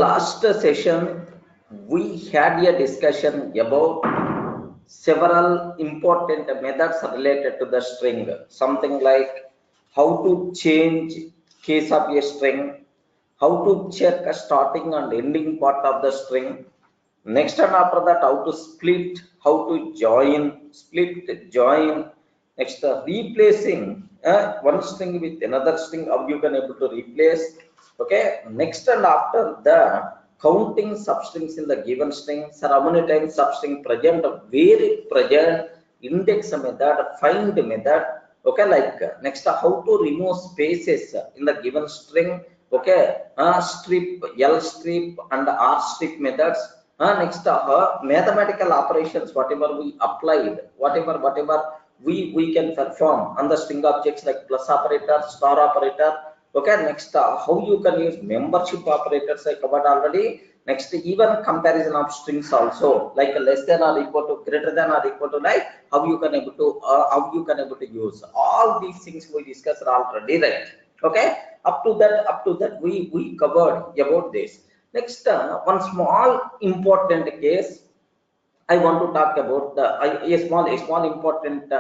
Last session, we had a discussion about several important methods related to the string, something like how to change case of a string, how to check a starting and ending part of the string. Next and after that, how to split, how to join, split, join. Next, replacing one string with another string, how you can able to replace. Okay. Next and after the counting substrings in the given string, so how many times substring present, where it present, index method, find method. Okay, like next how to remove spaces in the given string. Okay, strip, L strip and R strip methods. Next mathematical operations, whatever we applied, whatever we can perform on the string objects like plus operator, star operator. Okay, next how you can use membership operators I covered already. Next, even comparison of strings also, like less than or equal to, greater than or equal to, like how you can able to use all these things we discussed already, right? Okay, up to that we covered about this. Next, one small important case I want to talk about, a small important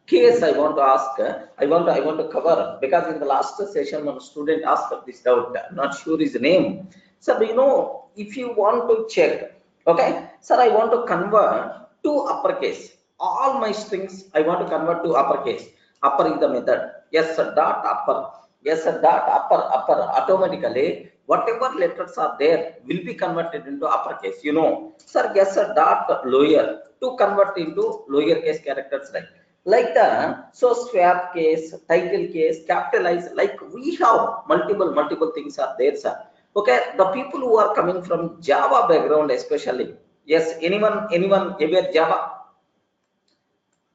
case I want to ask. I want to cover, because in the last session one student asked this doubt. I'm not sure his name. So you know, if you want to check, okay, sir, I want to convert to uppercase. All my strings I want to convert to uppercase. Upper is the method. Yes, sir, dot upper. Yes, sir, dot upper. Automatically, whatever letters are there will be converted into uppercase. You know, sir, yes, sir, dot lower to convert into lowercase characters, right? Like that. So swap case, title case, capitalize. Like we have multiple things are there, sir. Okay, the people who are coming from Java background, especially. Yes, anyone aware Java?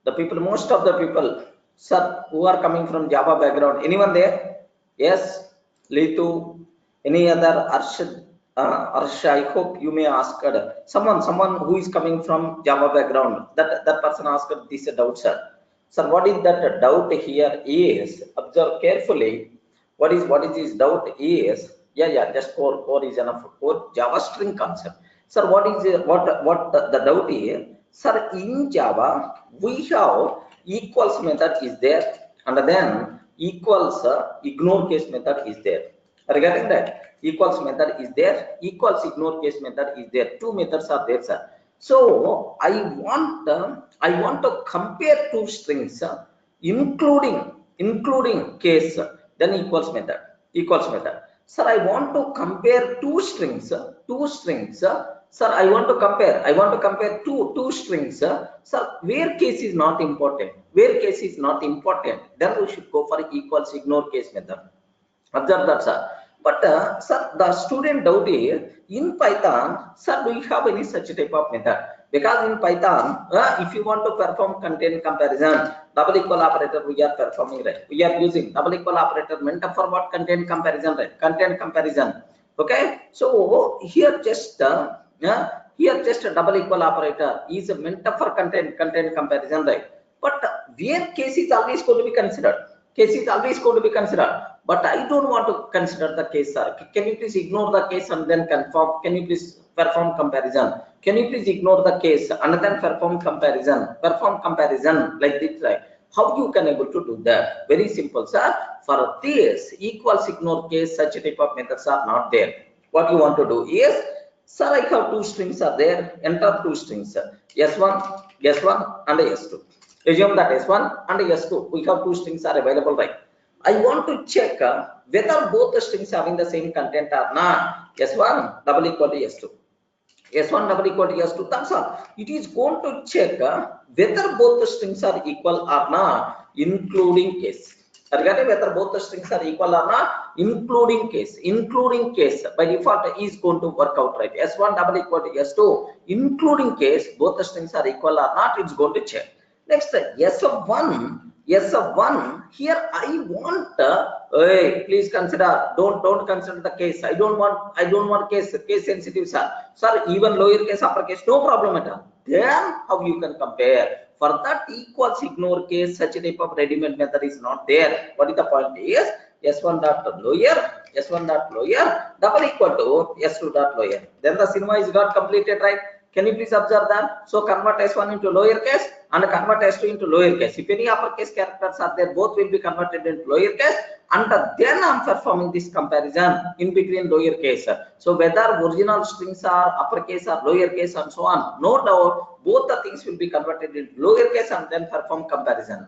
The people, most of the people, sir, who are coming from Java background, anyone there? Yes, Litu, any other Arshad, Arsha, I hope you may ask someone who is coming from Java background. That person asked this doubt, sir. Sir, what is that doubt here is, observe carefully. What is his doubt is, yeah, just core is enough. Core Java string concept. Sir, what is what the doubt is? Sir, in Java we have equals method is there, and then equals ignore case method is there. Regarding that, equals method is there, equals ignore case method is there. Two methods are there, sir. So I want to compare two strings, including case, then equals method. Sir, I want to compare two strings. Sir, I want to compare two strings. Sir, where case is not important. Then we should go for equals ignore case method. Observe that, sir. But sir, the student doubt is, in Python, sir, do you have any such type of method? Because in Python, if you want to perform content comparison, double equal operator we are performing, right? We are using double equal operator meant for what? Content comparison, right? Content comparison. Okay. So here just a double equal operator is meant for content comparison, right? But where case is always going to be considered. But I don't want to consider the case, sir. Can you please ignore the case and then confirm? Can you please perform comparison? Can you please ignore the case and then perform comparison? Like this, right? How you can able to do that? Very simple, sir. For this equals ignore case, such type of methods are not there. What you want to do is, sir, I have two strings are there. Enter two strings, sir. S1 and S2. Assume that S1 and S2, we have two strings are available, right? I want to check whether both the strings having the same content or not. S1 double equal to S2. S1 double equal to S2. That's all. It is going to check whether both the strings are equal or not, including case. Regarding whether both the strings are equal or not, including case. By default is going to work out, right? S1 double equal to S2, including case, both the strings are equal or not, it's going to check. Next, S of 1, here I want, hey, please consider, don't consider the case. I don't want case sensitive, sir. Sir, even lowercase, uppercase, no problem at all. Then how you can compare? For that equals ignore case, such a type of ready-made method is not there. What is the point is, s1 dot lower, s1 dot lower double equal to s2 dot lower. Then the cinema is got completed, right? Can you please observe that? So convert s1 into lowercase and convert s2 into lowercase. If any uppercase characters are there, both will be converted into lowercase, and then I'm performing this comparison in between lowercase. So whether original strings are uppercase or lowercase and so on, no doubt both the things will be converted into lowercase and then perform comparison.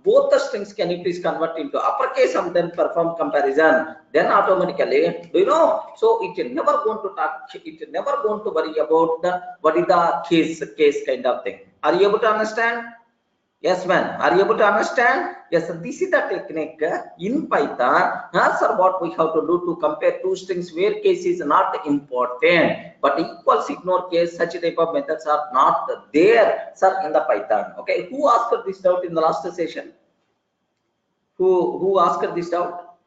Both the strings can you please convert into uppercase and then perform comparison, then automatically, do you know, so it never going to talk, it never going to worry about the what is the case kind of thing. Are you able to understand? Yes, man. Are you able to understand? Yes, this is the technique in Python. Sir, what we have to do to compare two strings where case is not important, but equals ignore case. Such type of methods are not there, sir, in the Python. Okay. Who asked this doubt in the last session? Who asked this doubt?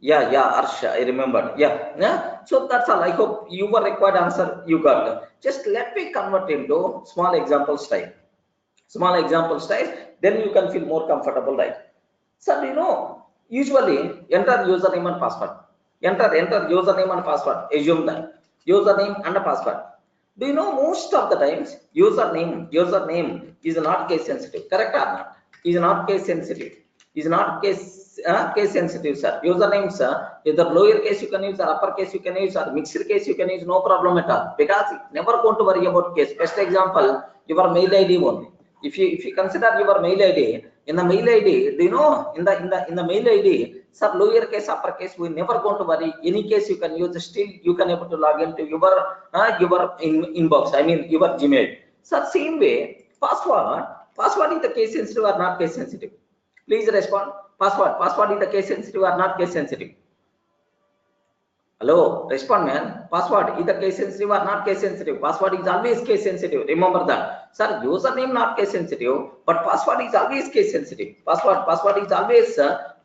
Yeah, Arsha, I remember. Yeah. So that's all. I hope you were required answer you got. Just let me convert into small example style. Small example style, then you can feel more comfortable, right? So you know, usually enter username and password. Enter username and password. Assume that username and a password. Do you know most of the times username is not case sensitive, correct or not? Is not case sensitive. Is not case sensitive, sir. Usernames, either lower case you can use or upper case you can use or mixed case you can use, no problem at all, because never going to worry about case. Best example, your mail ID only. If you consider your mail ID, in the mail ID, do you know, in the mail ID, sir, lower case, upper case, we never going to worry. Any case you can use, still you can able to log into your inbox. I mean your Gmail. So same way, password is the case sensitive or not case sensitive? Please respond. Password is the case sensitive or not case sensitive? Hello, respond, man. Password is the case sensitive or not case sensitive? Password is always case sensitive. Remember that. Sir, username not case sensitive, but password is always case sensitive. Password is always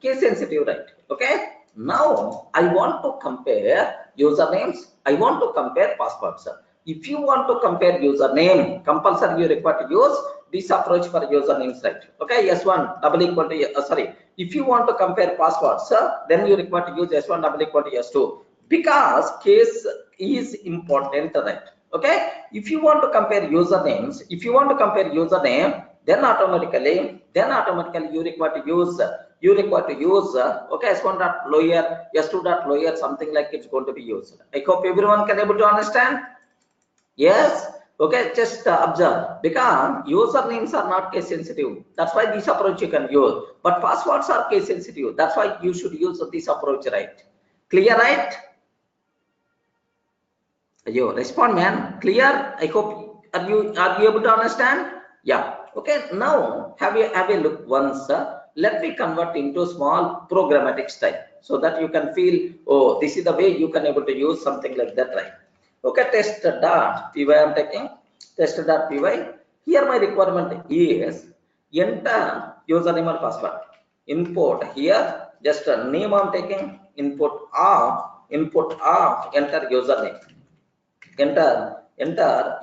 case sensitive, right? Okay. Now I want to compare usernames. I want to compare passwords. If you want to compare username, compulsory you require to use this approach for usernames, right? Okay, s1 double equal to if you want to compare passwords, then you require to use s1 double equal to s2, because case is important, right? Okay, if you want to compare usernames, then automatically you require to use okay, s1 dot lower, s2 dot lower, something like it's going to be used. I hope everyone can able to understand. Yes. Okay, just observe, because usernames are not case sensitive, that's why this approach you can use, but passwords are case sensitive, that's why you should use this approach, right? Clear, right? You respond, man. Clear? I hope are you able to understand? Yeah. Okay, now have a look once. Let me convert into small programmatic style so that you can feel, oh, this is the way you can able to use something like that, right? Okay, test.py I'm taking, test.py. Here my requirement is enter username and password. Input here, just a name I'm taking, input of, enter username. Enter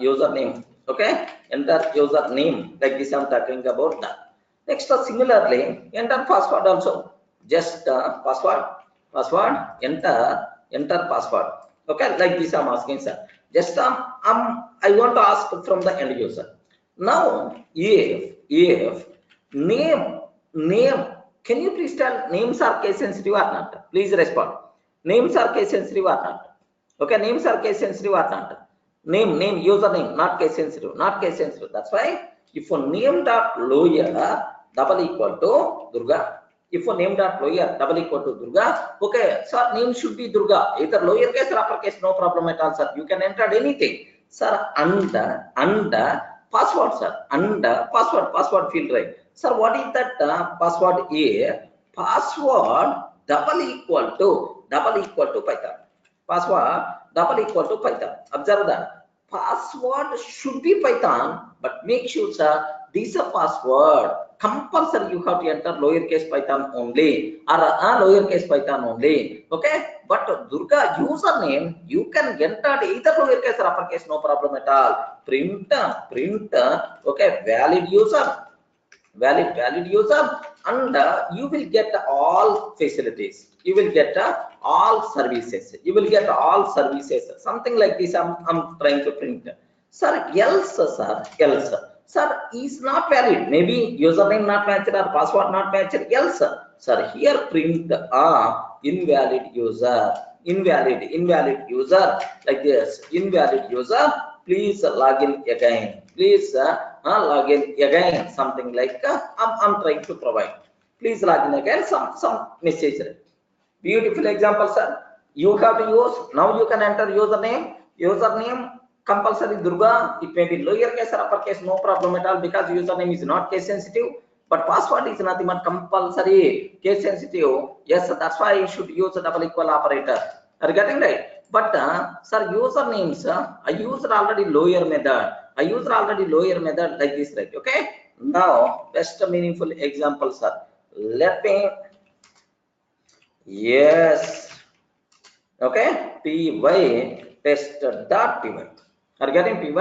username. Okay, enter username, like this I'm talking about that. Next, similarly, enter password also. Just password, enter password. Okay, like this I'm asking, sir. Just I want to ask from the end user. Now, if name, can you please tell names are case sensitive or not? Please respond. Names are case sensitive or not? Okay, names are case sensitive or not? Name, username, not case sensitive, That's why if a name dot lower double equal to Durga. If a name dot lower double equal to Durga, okay, sir, name should be Durga, either lowercase or uppercase, no problem at all, sir. You can enter anything, sir. Under password, sir. Under password field, right? Sir, what is that password? Password double equal to Python. Password double equal to Python. Observe that password should be Python, but make sure, sir, this is a password. Compulsory you have to enter lowercase Python only, or lowercase Python only. Okay, but Durga username you can enter either lowercase or uppercase, no problem at all. Print okay, valid user. valid user, and you will get all facilities, you will get all services, you will get all services, something like this. I'm trying to print. Sir, else, sir is not valid, maybe username not matched or password not matched, else sir here print invalid user, invalid user, like this, invalid user, please log in again, please log in again, something like I'm trying to provide, please log in again, some message. Beautiful example, sir. You have to use, now you can enter username compulsory Durga, it may be lowercase or uppercase, no problem at all, because username is not case sensitive, but password is nothing but compulsory case sensitive. Yes, that's why you should use a double equal operator. Are you getting right? But sir, usernames, I used already lower method, like this, right? Okay, now best meaningful example, sir. Let me, yes, okay, py test.py. Are you getting py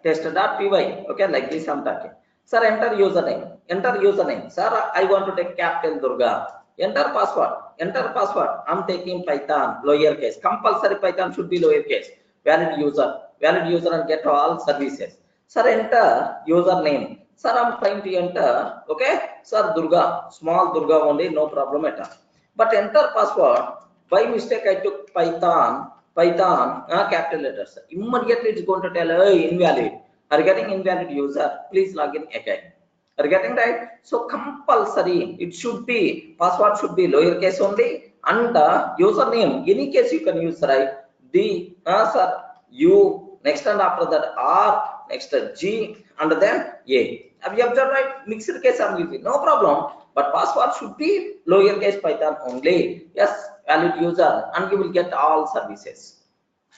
test.py? Okay, like this I'm talking. Sir, enter username, sir, I want to take capital Durga. Enter password, I'm taking Python lowercase, compulsory Python should be lowercase, valid user and get all services. Sir, enter username, sir, I'm trying to enter, okay, sir, Durga, small Durga only, no problem at all. But enter password, by mistake I took Python capital letters, immediately it's going to tell invalid. Are you getting invalid user, please log in again. Are you getting right? So compulsory, it should be, password should be lowercase only, and username, any case you can use, right? The sir, U, next and after that R, next G, and then A. Have you observed, right? Mixed case I'm using, no problem, but password should be lowercase Python only. Yes, valid user, and you will get all services.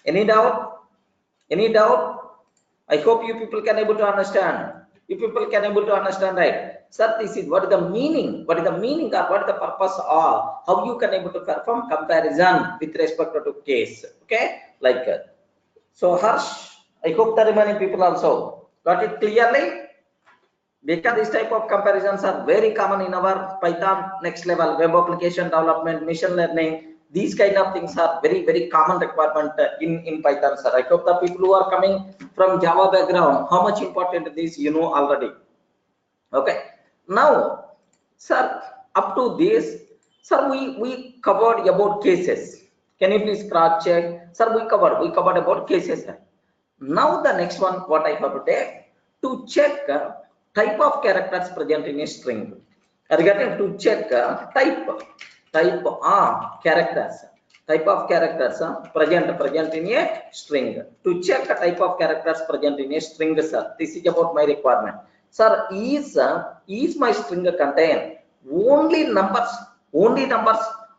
Any doubt? Any doubt? I hope you people can able to understand. You people can able to understand, right? Sir, this is what is the meaning? What is the meaning or what is the purpose of how you can able to perform comparison with respect to case? Okay, like so. Harsh, I hope the remaining people also got it clearly, because this type of comparisons are very common in our Python next level web application development, machine learning. These kind of things are very common requirement in Python, sir. I hope the people who are coming from Java background, how much important this you know already. Okay, now sir, up to this, sir, we covered about cases. Can you please cross check, sir? We covered about cases. Now the next one, what I have to take to check type of characters present in a string. Are you getting to check type of characters present in a string. To check the type of characters present in a string, sir, this is about my requirement. Sir, is my string contain only numbers, or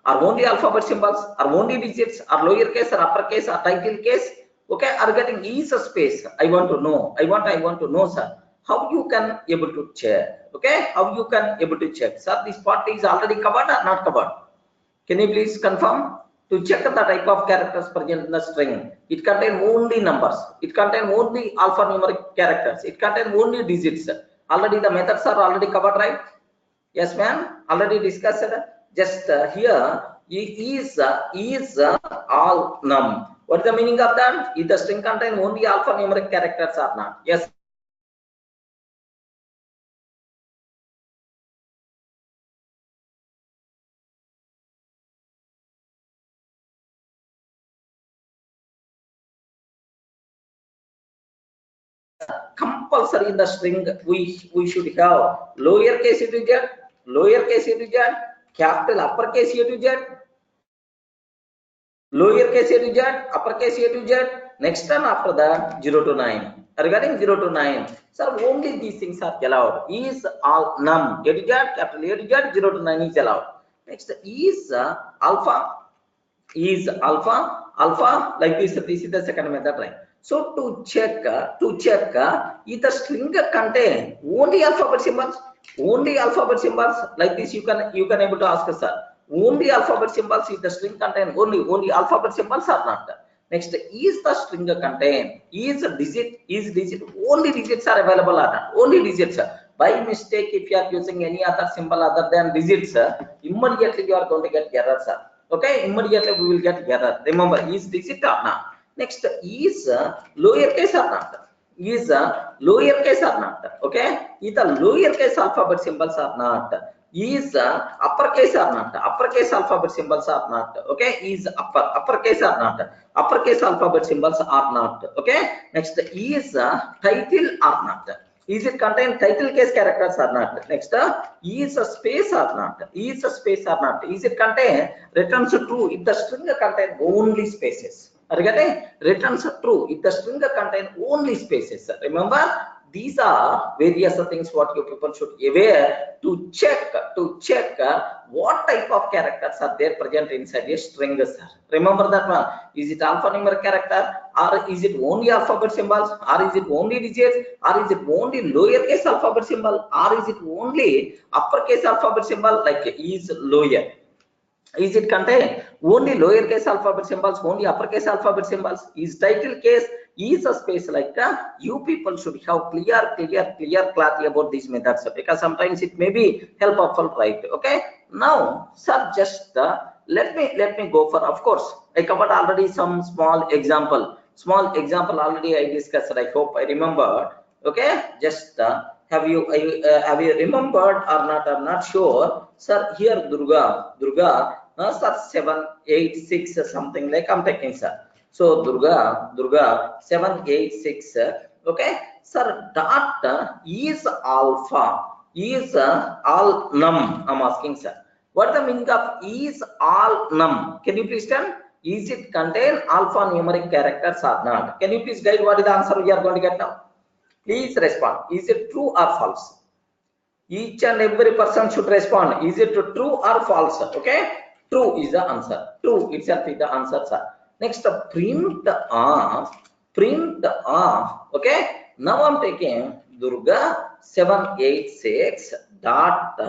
only alphabet symbols, or only digits, or lowercase, or uppercase, or title case? Okay, are getting is a space? I want to know. I want to know, sir. How you can able to check? Okay, how you can able to check, sir? This part is already covered or not covered? Can you please confirm? To check the type of characters present in the string, it contains only numbers, it contains only alphanumeric characters, it contains only digits. Already the methods are already covered, right? Yes, ma'am, already discussed. Just here is all num. What is the meaning of that? If the string contains only alphanumeric characters or not? Yes. Compulsory in the string, we should have lowercase A to Z, capital uppercase A to Z, lowercase A to Z, uppercase A to Z, next time after that 0 to 9. Regarding 0 to 9, sir, only these things are allowed. Is all num, A to Z, capital A to Z, 0 to 9 is allowed. Next is alpha, like this is the second method, right? So to check if the string contain only alphabet symbols, like this, you can able to ask, sir, only alphabet symbols, if the string contain only alphabet symbols or not? Next, is the string contain is digit, only digits are available or not? Only digits, By mistake, if you are using any other symbol other than digits, immediately you are going to get error, sir. Okay, immediately we will get error. Remember, is digit or not? Next, is lowercase or not? Is lowercase or not? Okay, either lowercase alphabet symbols or not. Is uppercase or not? Uppercase alphabet symbols are not. Okay, is uppercase or not? Uppercase alphabet symbols are not. Okay, next, is title or not? Is it contain title case characters or not? Next, is a space or not? Is a space or not? Is it contain returns true if the string contain only spaces? Are you getting? Returns true if the string contain only spaces. Remember, these are various things what you people should aware to check what type of characters are there present inside a string, sir. Remember that one. Is it alphanumeric character, or is it only alphabet symbols, or is it only digits, or is it only lowercase alphabet symbol, or is it only uppercase alphabet symbol like is lower? Is it contain only lowercase alphabet symbols, only uppercase alphabet symbols? Is title case, is a space like that? You people should have clear clarity about these methods, because sometimes it may be helpful, right? Okay, now sir, just let me go for, of course I covered already some small example already I discussed. I hope I remembered. Okay, just have you remembered or not? I'm not sure, sir. Here Durga sir, 786 something like I'm taking, sir. So Durga 786. Okay, sir. Dot is alpha, is all num. I'm asking, sir. What the meaning of is all num? Can you please tell? Is it contain alphanumeric characters or not? Can you please guide what is the answer we are going to get now? Please respond. Is it true or false? Each and every person should respond. Is it true or false? Okay, true is the answer. True itself is the answer, sir. Next, print off. Okay, now I'm taking Durga 786 dot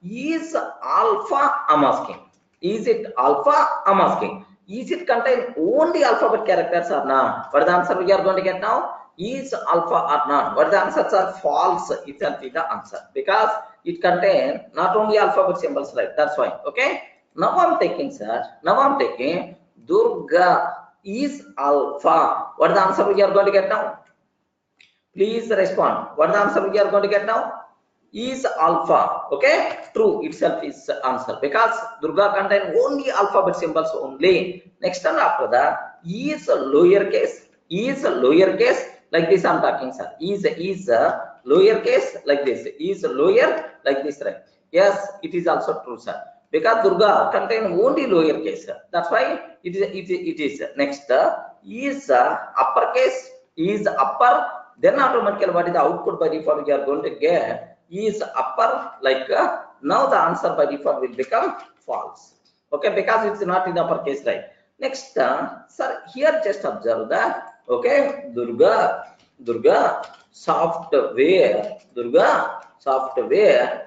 is alpha. I'm asking. Is it alpha? I'm asking. Is it contain only alphabet characters or not? What is the answer we are going to get now? Is alpha or not? What the answers are? False itself is the answer, because it contains not only alphabet symbols, right? That's why. Okay, now I'm taking, sir. Now I'm taking Durga is alpha. What the answer we are going to get now? Please respond. What the answer we are going to get now? Is alpha. Okay, true itself is answer, because Durga contain only alphabet symbols only. Next one after that, is lowercase. Is lowercase like this I'm talking, sir. Is lowercase like this. Is lower like this, right? Yes, it is also true, sir, because Durga contain only lowercase. That's why it is. Next, is uppercase. Is upper. Then automatically what is the output by default we are going to get? Is upper like now the answer by default will become false. Okay, because it's not in uppercase, right? Next, sir, here just observe that. Okay, Durga software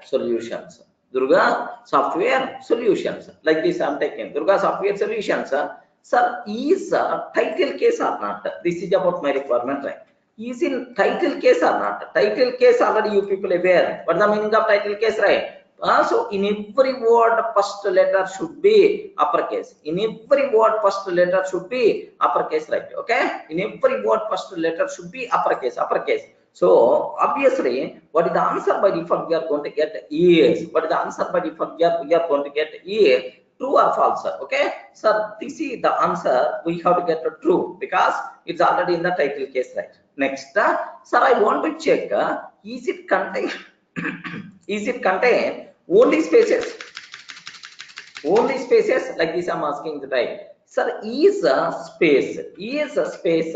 solutions. Durga software solutions. Like this I'm taking. Durga software solutions. Sir, is title case or not? This is about my requirement, right? Is in title case or not? Title case already you people aware. What the meaning of title case, right? So in every word first letter should be uppercase. In every word first letter should be uppercase, right? Okay, in every word first letter should be uppercase. So obviously what is the answer by default we are going to get is, what is the answer by default we are going to get is true or false. Okay, sir, this is the answer we have to get true, because it's already in the title case, right? Next, sir, I want to check is it contain is it contain only spaces? Only spaces like this I'm asking, right? Sir, is a space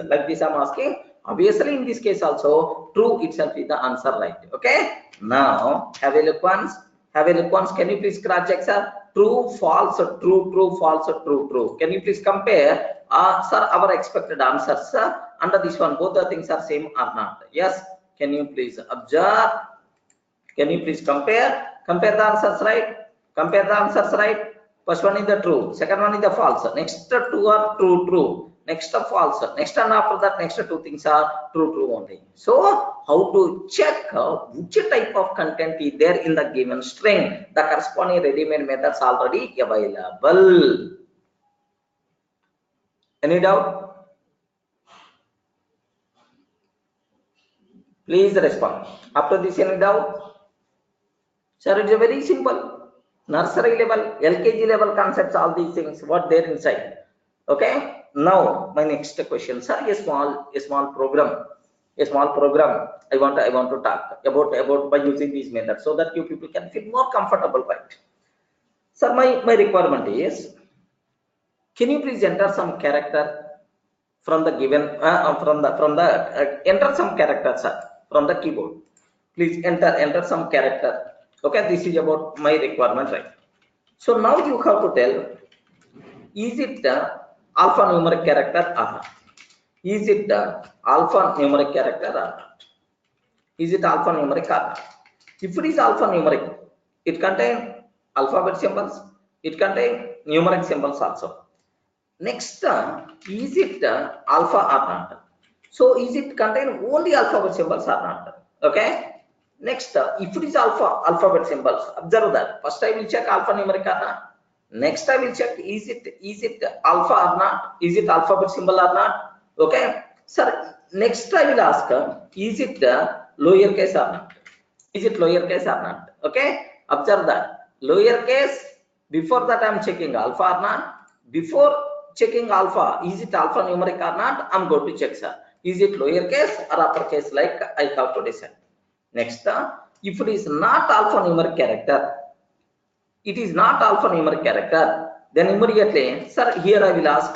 like this I'm asking? Obviously in this case also true itself is the answer, right? Okay, now have a look once. Can you please cross check, sir? True, false, true, false, true. Can you please compare sir our expected answers, sir, under this one? Both the things are same or not? Yes, can you please observe? Can you please compare the answers, right? First one is the true, second one is the false. Next, two are true. next false, next and after that next two things are true only. So how to check which type of content is there in the given string? The corresponding ready-made methods already available. Any doubt? Please respond. After this, any doubt? Sir, it's a very simple. Nursery level, LKG level concepts, all these things, what there inside. Okay. Now my next question, sir, a small program. I want to talk about by using these methods so that you people can feel more comfortable, right? Sir, my requirement is, can you please enter some character from the given enter some character, sir, from the keyboard. Please enter some character. Okay, this is about my requirement, right? So now you have to tell, is it the alphanumeric character or not? Is it the alphanumeric character or not? Is it alphanumeric or not? If it is alphanumeric, it contains alphabet symbols, it contains numeric symbols also. Next, is it alpha or not? So is it contain only alphabet symbols or not? Okay. Next, if it is alphabet symbols, observe that. First I will check alphanumeric or not. Next I will check, is it alpha or not? Is it alphabet symbol or not? Okay. Sir, next I will ask, is it lowercase or not? Is it lowercase or not? Okay. Observe that. Lowercase, before that I am checking alpha or not. Before checking alpha, is it alphanumeric or not? I'm going to check, sir. Is it lowercase or uppercase? Like I have to decide. Next, if it is not alphanumeric character, then immediately, sir, here I will ask,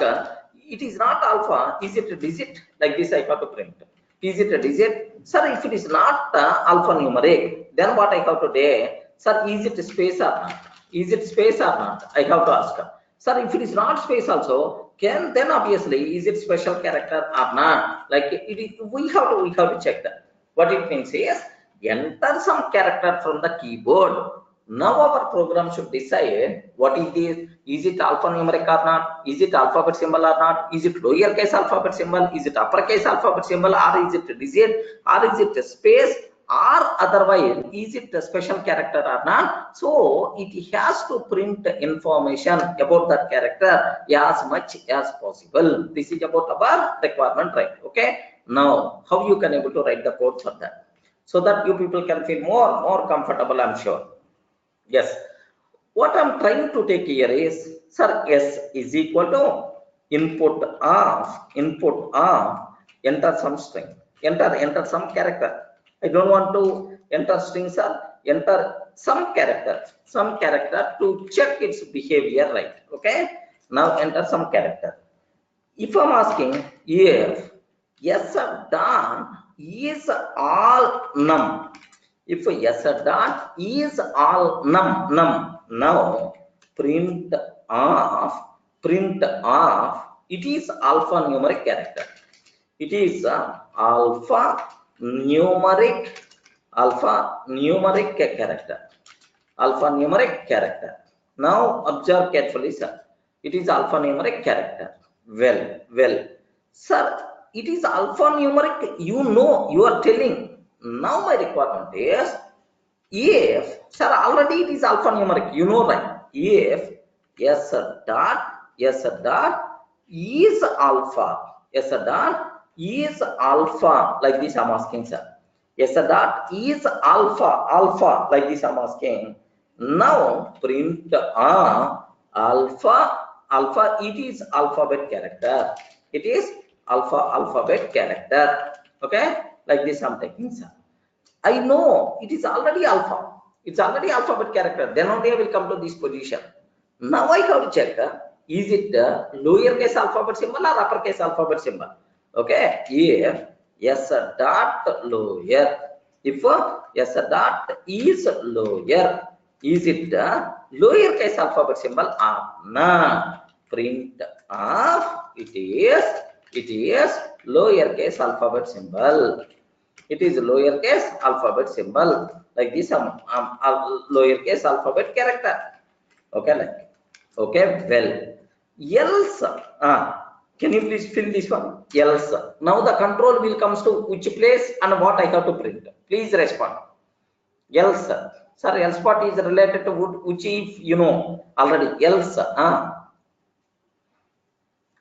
it is not alpha, is it a digit? Like this I have to print. Is it a digit? Sir, if it is not alphanumeric, then what I have to do? Sir, is it space or not? Is it space or not? I have to ask. Sir, if it is not space also, then obviously is it special character or not? Like it is, we have to check that. What it means is, enter some character from the keyboard. Now our program should decide what it is. Is it alphanumeric or not? Is it alphabet symbol or not? Is it lowercase alphabet symbol? Is it uppercase alphabet symbol? Or is it a digit? Or is it a space? Or otherwise, is it a special character or not? So it has to print information about that character as much as possible. This is about our requirement, right? Okay. Now, how you can able to write the code for that, so that you people can feel more comfortable, I'm sure. Yes. What I'm trying to take here is, sir, S is equal to input of enter some string, enter some character. I don't want to enter strings, sir. Enter some character to check its behavior, right? Okay. Now enter some character. If I'm asking if yes dot is all num, if yes dot is all num, now print off, it is alphanumeric character. It is alphanumeric character. Now observe carefully, sir. It is alphanumeric character. Well, sir, it is alphanumeric. You know, you are telling. Now my requirement is, if, sir, already it is alphanumeric. You know, right? If yes dot is alpha, like this I'm asking, sir. Yes dot is alpha, like this I'm asking. Now print alpha, it is alphabet character. It is alphabet character. Okay, like this I'm taking, sir. I know it is already alpha. It's already alphabet character. Then only I will come to this position. Now I have to check, is it the lowercase alphabet symbol or uppercase alphabet symbol? Okay, if yes dot lower, if yes dot is lower, is it the lowercase alphabet symbol or not? Print of it is lowercase alphabet symbol. It is lowercase alphabet symbol, like this lowercase alphabet character. Okay, like okay, well, else Can you please fill this one? Else. Now the control will comes to which place and what I have to print. Please respond. Else. Sir, else part is related to which if you know already. Else.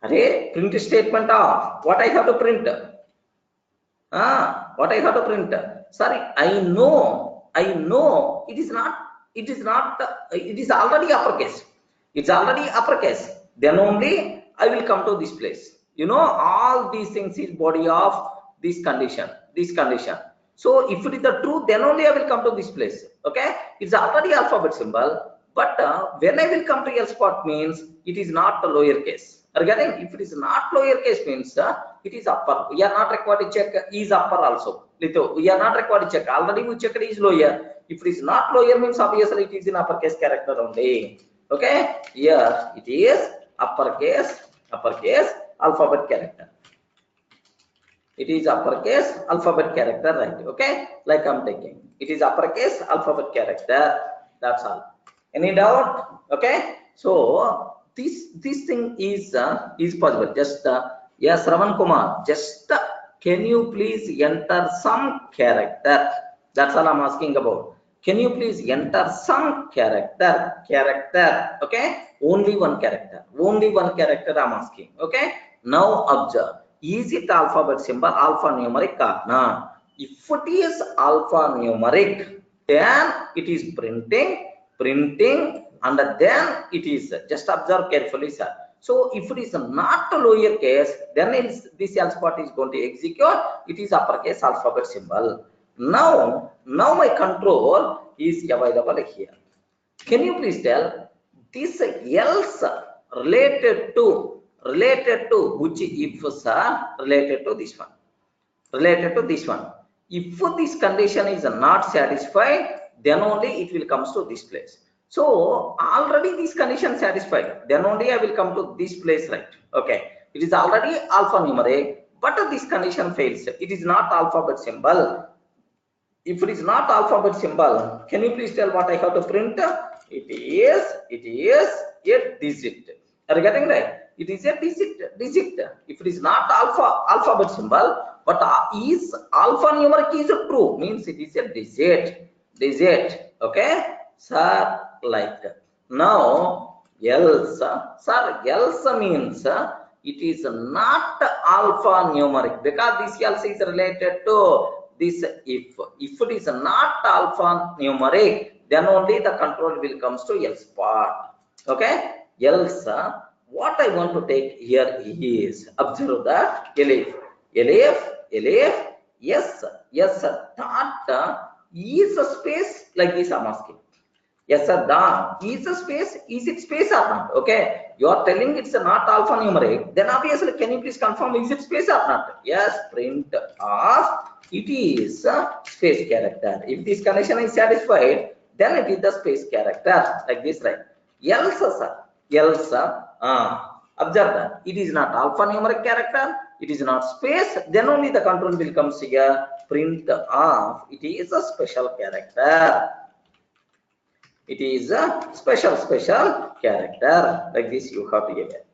Array, print statement of what I have to print. What I have to print. Sorry, I know it is not, it is already uppercase. It's already uppercase. Then only I will come to this place. You know, all these things is body of this condition. So if it is the true, then only I will come to this place. Okay, it's already alphabet symbol, but when I will come to else part means it is not the lower case. Regarding if it is not lower case means it is upper. We are not required to check is upper also. We are not required to check. Already we checked is lower. If it is not lower means obviously it is in uppercase character only. Okay, here it is uppercase alphabet character. It is uppercase alphabet character, right? Okay, like I'm taking. It is uppercase alphabet character. That's all. Any doubt? Okay, so this thing is possible. Just yes, Raman Kumar. Just can you please enter some character? That's all I'm asking about. Can you please enter some character? Okay, only one character. I'm asking. Okay, now observe. Is it alphabet symbol alphanumeric? No. If it is alphanumeric, then it is printing, and then it is just observe carefully, sir. So if it is not lower case, then this else part is going to execute. It is uppercase alphabet symbol. Now my control is available here. Can you please tell this else related to which ifs are related to this one. If this condition is not satisfied, then only it will comes to this place. So already this condition satisfied, then only I will come to this place, right? Okay, it is already alphanumeric, but this condition fails. It is not alphabet symbol. If it is not alphabet symbol, can you please tell what I have to print? It is a digit. Are you getting right? It is a digit. If it is not alphabet symbol, but is alphanumeric is true, means it is a digit. Okay, sir, like that. Now else, sir, else means it is not alphanumeric because this else is related to this if it is not alphanumeric, then only the control will comes to else part. Okay, else what I want to take here is observe that elif, yes, that is a space like this I'm asking. Yes, sir, da is a space, is it space or not? Okay, you are telling it's not alphanumeric, then obviously can you please confirm is it space or not? Yes, print of it is a space character. If this condition is satisfied, then it is the space character like this, right? Else, sir, observe that it is not alphanumeric character, it is not space, then only the control will come here. Print of it is a special character. It is a special character like this. You have to give it.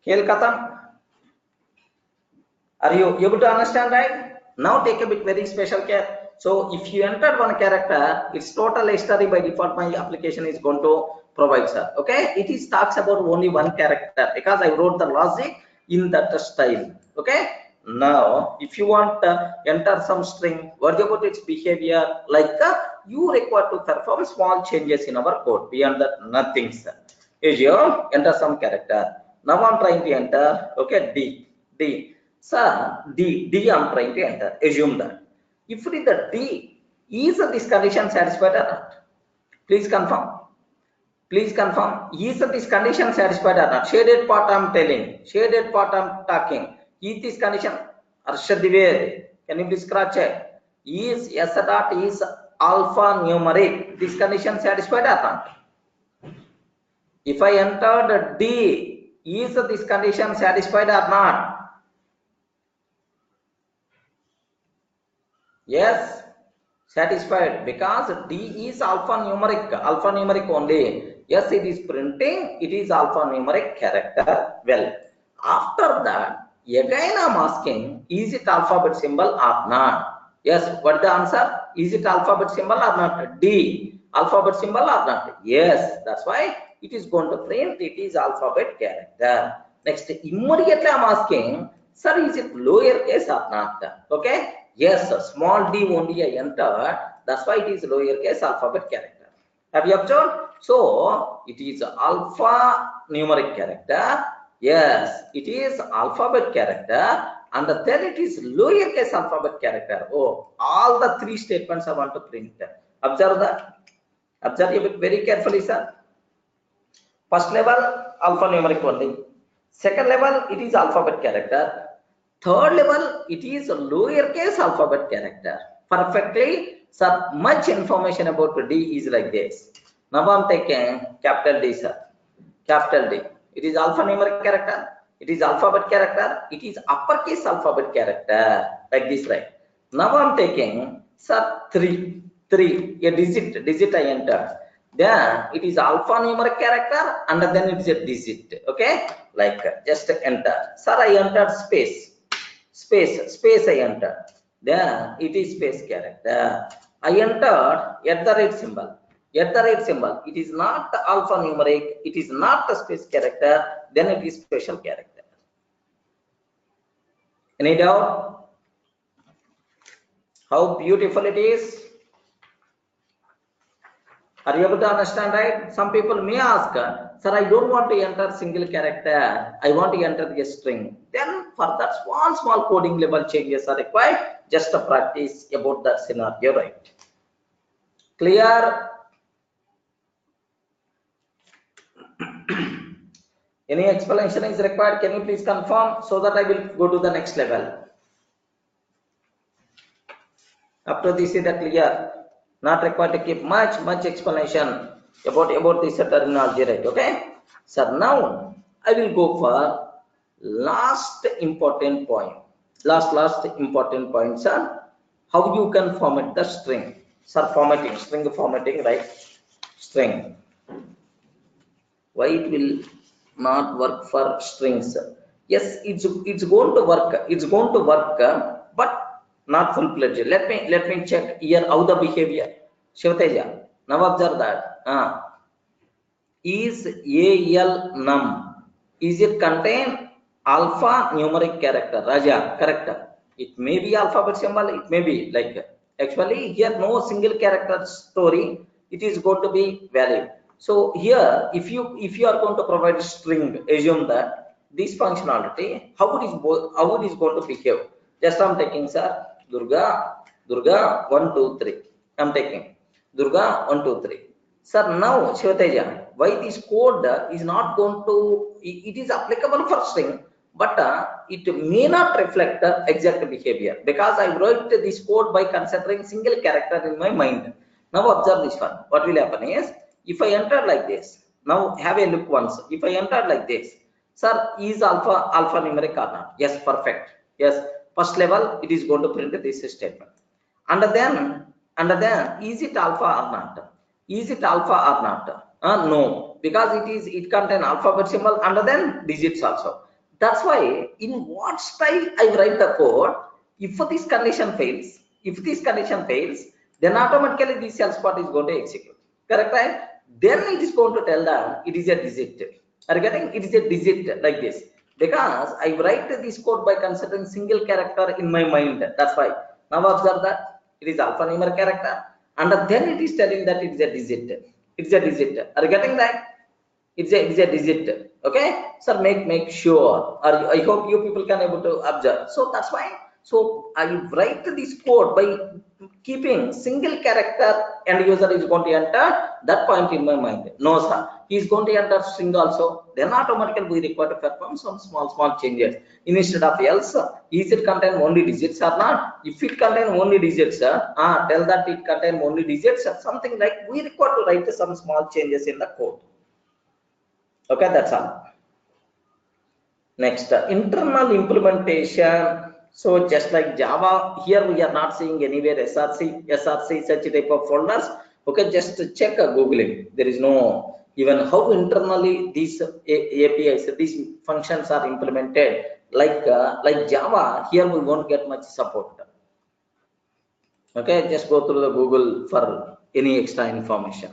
Khel khatam. Are you able to understand, right? Now take a bit very special care. So if you enter one character, its total history by default my application is going to provide, sir. Okay, it is talks about only one character because I wrote the logic in that style. Okay, now if you want enter some string, worry about its behavior, like you require to perform small changes in our code. Beyond that, nothing, sir. Is you enter some character. Now I'm trying to enter. Okay, D. Sir, D I'm trying to enter. Assume that. If it is the D, is this condition satisfied or not? Please confirm. Is this condition satisfied or not? Shaded part I'm telling. Shaded part I'm talking. Is this condition? Arshad Dived, can you please scratch it? Is S dot is alphanumeric. This condition satisfied or not? If I entered D, is this condition satisfied or not? Yes, satisfied because D is alphanumeric only. Yes, it is printing, it is alphanumeric character. Well, After that, again I'm asking, is it alphabet symbol or not? Yes, what the answer? Is it alphabet symbol or not? D. Alphabet symbol or not? Yes, that's why it is going to print it is alphabet character. Next, immediately I'm asking, sir, is it lowercase or not? Okay, yes, small d only I entered. That's why it is lowercase alphabet character. Have you observed? So it is alpha numeric character. Yes, it is alphabet character, and then it is lowercase alphabet character. Oh, all the three statements I want to print. Observe that. Observe a bit very carefully, sir. First level, alphanumeric only. Second level, it is alphabet character. Third level, it is lowercase alphabet character. Perfectly, sir, much information about D is like this. Now I'm taking capital D, sir. Capital D. It is alphanumeric character. It is alphabet character. It is uppercase alphabet character. Like this, right? Now I'm taking, sir, 3. A digit I enter. Then it is alphanumeric character, and then it is a digit. Okay, like just enter. Sir, I entered space I entered. Then it is space character. I entered @ symbol. @ it is not alphanumeric, it is not the space character, then it is special character. Any doubt? How beautiful it is? Are you able to understand, right? Some people may ask, sir, I don't want to enter single character. I want to enter a string. Then for that small coding level changes are required. Just to practice about that scenario, right? Clear? Any explanation is required? Can you please confirm so that I will go to the next level? Up to this is the clear. Not required to keep much explanation about this terminology, right? Okay. So now I will go for last important point. Last important point, sir. How you can format the string? Sir, formatting, string formatting, right? String. Why it will not work for strings? Yes, it's going to work. It's going to work, but not full-fledged. Let me check here how the behavior. Shivateja, now observe that. Is AL num? Is it contain alpha numeric character? Raja, character. It may be alphabet symbol. It may be like actually here no single character story. It is going to be valid. So here, if you are going to provide a string, assume that this functionality, how it is going to behave. Just I'm taking, sir, Durga 1 2 3. I'm taking Durga 1 2 3. Sir, now Shivateja, why this code is not going to? It is applicable for string, but it may not reflect the exact behavior because I wrote this code by considering single character in my mind. Now observe this one. What will happen is, if I enter like this, now have a look once. If I enter like this, sir, is alphanumeric or not? Yes, perfect. Yes, first level it is going to print this statement. And then is it alpha or not? Is it alpha or not? No, because it contains alphabet symbol and then digits also. That's why in what style I write the code, if this condition fails, then automatically this else part is going to execute. Correct, right? Then it is going to tell that it is a digit. Are you getting? It is a digit like this. Because I write this code by considering single character in my mind. That's why. Now observe that it is alphanumeric character, and then it is telling that it is a digit. It's a digit. Are you getting that? It's a digit. Okay, sir, make sure. I hope you people can able to observe. So that's why. So I write this code by keeping single character and user is going to enter that point in my mind. No, sir, he is going to enter string also. Then automatically we require to perform some small changes. Instead of else, is it contain only digits or not? If it contain only digits, tell that it contain only digits or something like we require to write some small changes in the code. Okay, that's all. Next, internal implementation. So just like Java, here we are not seeing anywhere SRC such type of folders. Okay, just check Googling. There is no even how internally these APIs, these functions are implemented. Like Java, here we won't get much support. Okay, just go through the Google for any extra information.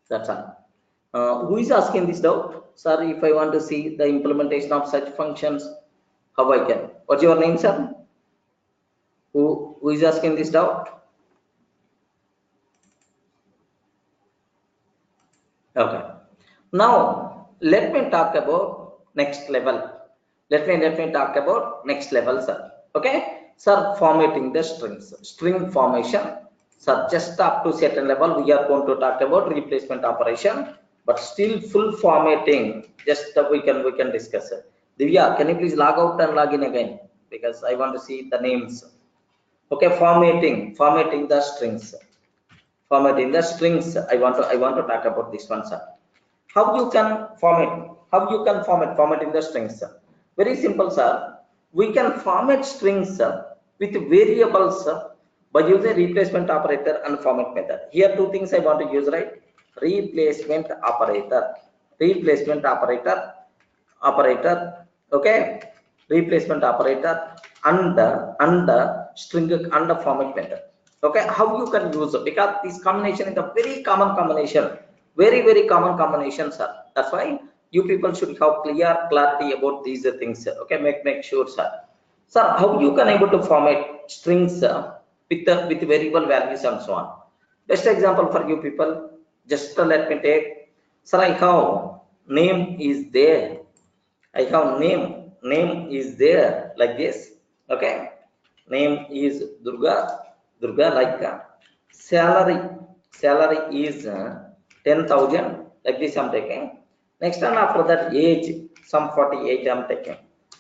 That's all. Who is asking this doubt? Sir, if I want to see the implementation of such functions, how I can? What's your name, sir? Who is asking this doubt? Okay. Now let me talk about next level. Let me talk about next level, sir. Okay, sir, formatting the strings, string formation. Sir, just up to certain level we are going to talk about replacement operation, but still full formatting just we can discuss it. Divya, can you please log out and log in again, because I want to see the names. Okay, formatting the strings. Formatting the strings, I want to talk about this one, sir. How you can format in the strings, sir? Very simple, sir. We can format strings, sir, with variables, sir, by using replacement operator and format method. Here two things I want to use, right? Replacement operator, okay, replacement operator and the string and the format method. Okay, how you can use it? Because this combination is a very common combination, very common combination, sir. That's why you people should have clarity about these things, sir. Okay, make sure, sir. Sir, how you can able to format strings with variable values and so on? Best example for you people, just let me take, sir, I have name is there. I have name is there like this. Okay, name is Durga, like salary is 10,000 like this I'm taking. Next one, after that, age some 48 I'm taking.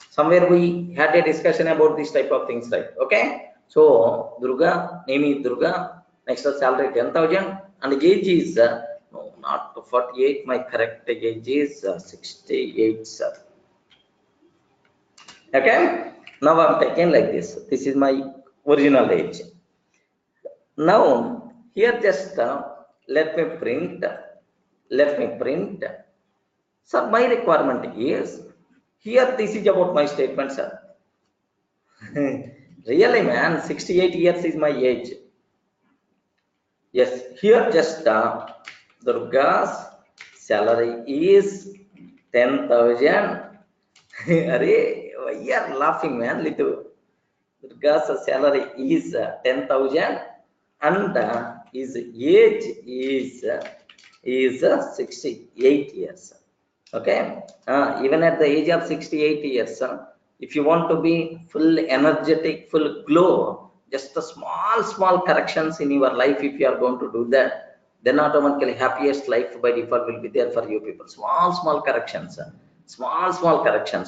Somewhere we had a discussion about this type of things, right? Okay, so Durga, name is Durga, next salary 10,000, and age is no, not 48, my correct age is 68, sir. Okay, now I'm taking like this. This is my original age. Now here just let me print. Sir, my requirement is here. This is about my statement, sir. Really, man, 68 years is my age. Yes, here just Durga's salary is 10,000. You are laughing, man, little. Durga's salary is 10,000 and his age is 68 years. Okay, even at the age of 68 years, if you want to be full energetic, full glow, just a small corrections in your life, if you are going to do that, then automatically happiest life by default will be there for you people. Small corrections,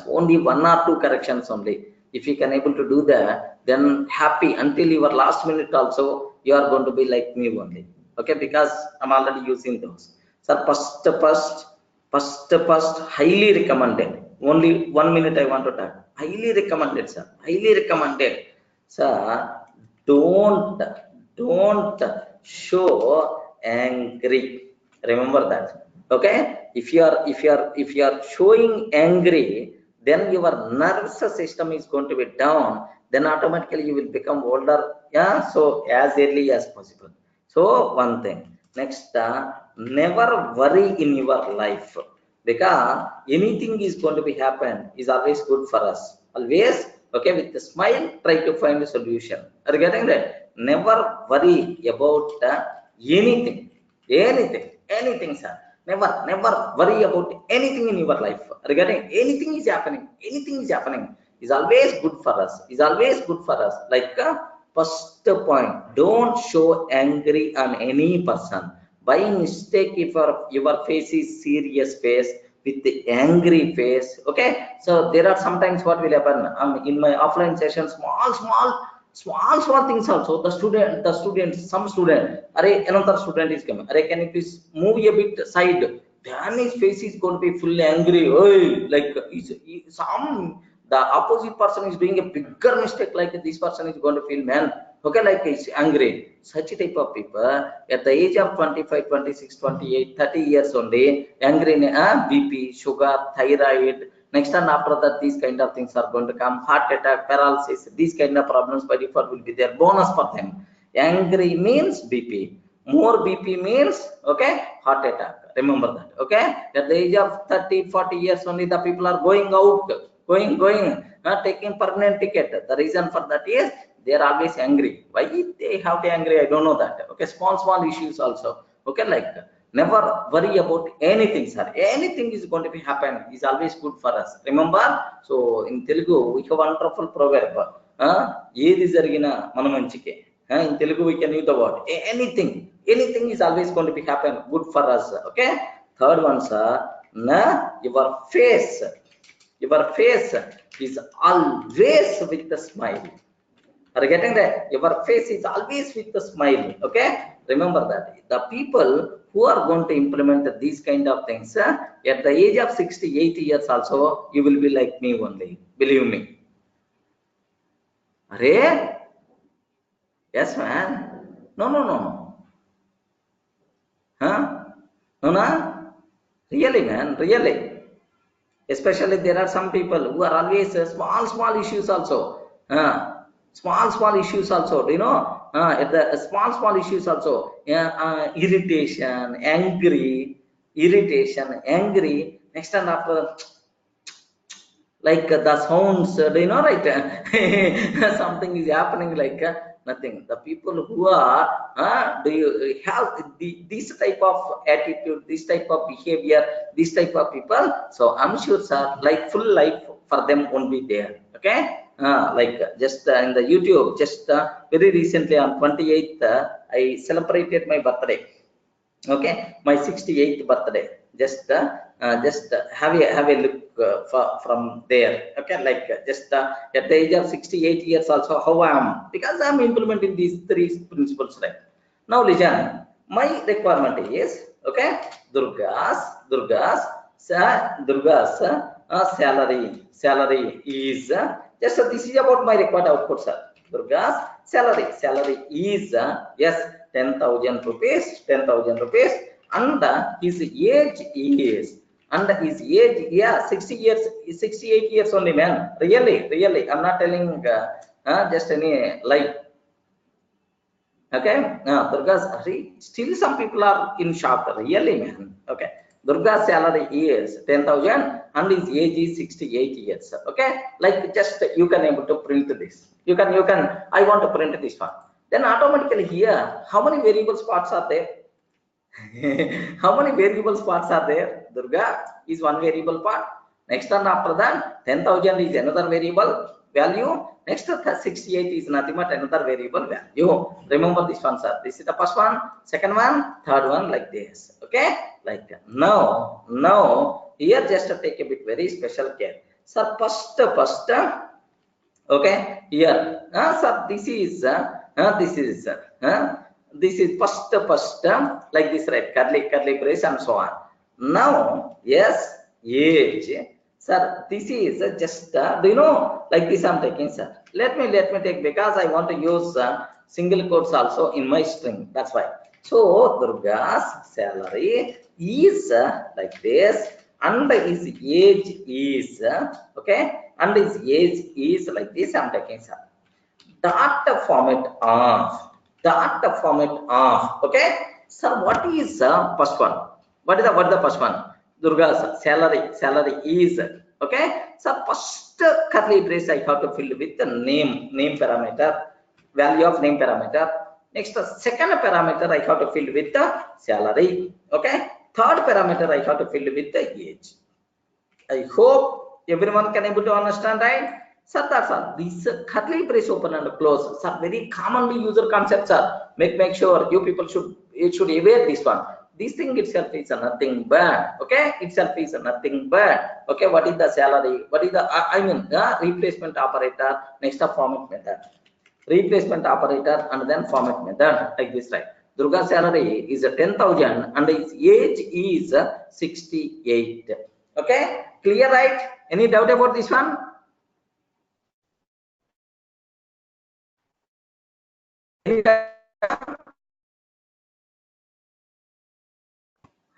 only 1 or 2 corrections only. If you can able to do that, then happy until your last minute also you are going to be like me only. Okay, because I'm already using those. So first highly recommended. Only 1 minute I want to talk. Highly recommended, sir. Highly recommended, sir. Don't show angry. Remember that. Okay, if you are showing angry, then your nervous system is going to be down, then automatically you will become older. Yeah, so as early as possible. So one thing. Next, never worry in your life, because anything is going to be happen is always good for us. Always, okay, with a smile, try to find a solution. Are you getting that? Never worry about anything, sir. Never worry about anything in your life. Regarding anything is happening is always good for us. Like first point, don't show angry on any person. By mistake, if your face is serious face with the angry face, okay, so there are sometimes what will happen in my offline sessions, small things also. Some student, another student is coming, can you please move a bit side? Then his face is going to be fully angry. Like the opposite person is doing a bigger mistake, like this person is going to feel, man, Okay, like it's angry. Such type of people at the age of 25, 26, 28, 30 years only, angry, BP, sugar, thyroid. Next and after that, these kind of things are going to come. Heart attack, paralysis, these kind of problems by default will be there. Bonus for them. Angry means BP. More BP means, okay, heart attack. Remember that, okay? At the age of 30, 40 years only, the people are going out, going, taking permanent ticket. The reason for that is they are always angry. Why they have to angry? I don't know that. Okay, small issues also. Okay, like never worry about anything, sir. Anything is going to be happen is always good for us. Remember? So in Telugu, we have a wonderful proverb. Edi jarigina mana manchike. In Telugu, we can use the word anything. Anything is always going to be happen good for us. Okay. Third one, sir. Your face is always with a smile. Are you getting that? Your face is always with a smile. Okay. Remember that. The people who are going to implement these kind of things at the age of 60, 80 years also, you will be like me only. Believe me. Are? Yes, man. No. Huh? No. Really, man. Really. Especially there are some people who are always small issues also. Small issues also. Do you know? At the small issues also. Irritation, angry. Next and after, like the sounds, do you know, right? Something is happening like nothing. The people who are, do you have this type of attitude, this type of behavior, this type of people? So I'm sure, sir, like full life for them won't be there. Okay. Like just in the YouTube, just very recently on 28th, I celebrated my birthday. Okay, my 68th birthday. Just have a look from there. Okay, like just at the age of 68 years also, how I am, because I am implementing these three principles, right? Now listen, my requirement is, okay, Durga's salary is just this is about my required output, sir. Durga's salary is yes, 10,000 rupees, and his age is, yeah, 60 years, 68 years only, man. Really, I'm not telling just any lie. Okay, Durga's still some people are in shock, really, man. Okay, Durga's salary is 10,000 and his age is 68 years. Okay, like just you can able to print this. You can. I want to print this one. Then automatically here, how many variable spots are there? How many variable spots are there? Durga is one variable part. Next and after that, 10,000 is another variable value. Next 68 is nothing but another variable value. Remember this one, sir. This is the first one, second one, third one, like this. Okay, like now here just to take a bit very special care. Sir, first. Okay, here, sir, this is first like this, right? Curly brace and so on. Now, yes, age, sir. This is just do you know, like this I'm taking, sir. Let me take, because I want to use single quotes also in my string. That's why. So Durga's salary is like this, and his age is okay, and his age is like this. I'm taking, sir. Dot format of. Okay, sir. What is first one? What is the first one? Durga's salary is okay. So first curly brace I have to fill with the name parameter, value of name parameter. Next second parameter I have to fill with the salary. Okay. Third parameter I have to fill with the age. I hope everyone can able to understand, right? Sir, that's all. These curly brace open and close, sir, very commonly user concepts, sir. Make sure you people should aware this one. This thing itself is nothing bad. Okay, itself is nothing bad. Okay, what is the salary? What is the replacement operator? Next up format method. Replacement operator and then format method, like this, right? Durga's salary is 10,000 and his age is 68. Okay, clear, right? Any doubt about this one?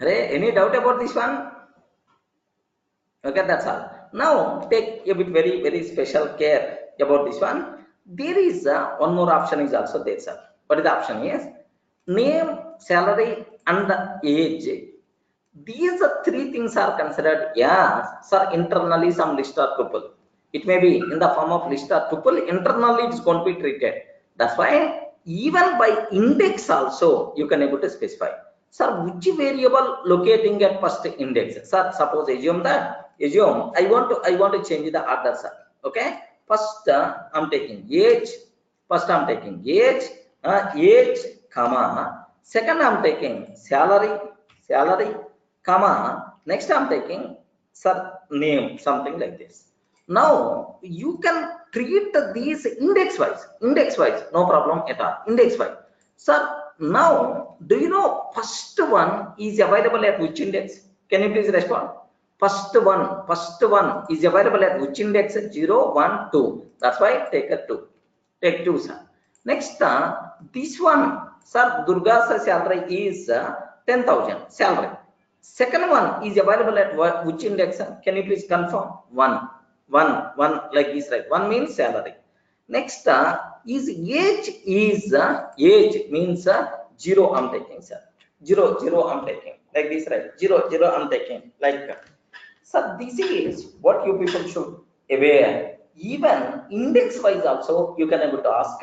Any doubt about this one? Okay, that's all. Now take a bit very special care about this one. There is one more option is also there, sir. What is the option? Is name, salary, and the age. These three things are considered as, sir, internally some list or tuple. It may be in the form of list or tuple. Internally, it's going to be treated. That's why even by index also you can able to specify. Sir, which variable locating at first index? Sir, suppose assume I want to change the order, sir. Okay. First I'm taking age. First I'm taking age, comma. Second I'm taking salary, comma. Next I'm taking, sir, name, something like this. Now you can treat these index wise, no problem at all. Index wise, sir. Now, do you know first one is available at which index? Can you please respond? First one is available at which index? 0, 1, 2. That's why take a 2. Take 2, sir. Next, this one, sir, Durga's salary is 10,000 salary. Second one is available at which index? Can you please confirm? 1 like this, right? 1 means salary. Next is age means 0 I'm taking, sir. 0 I'm taking like this, right? 0 I'm taking like. So this is what you people should aware. Even index wise also you can able to ask.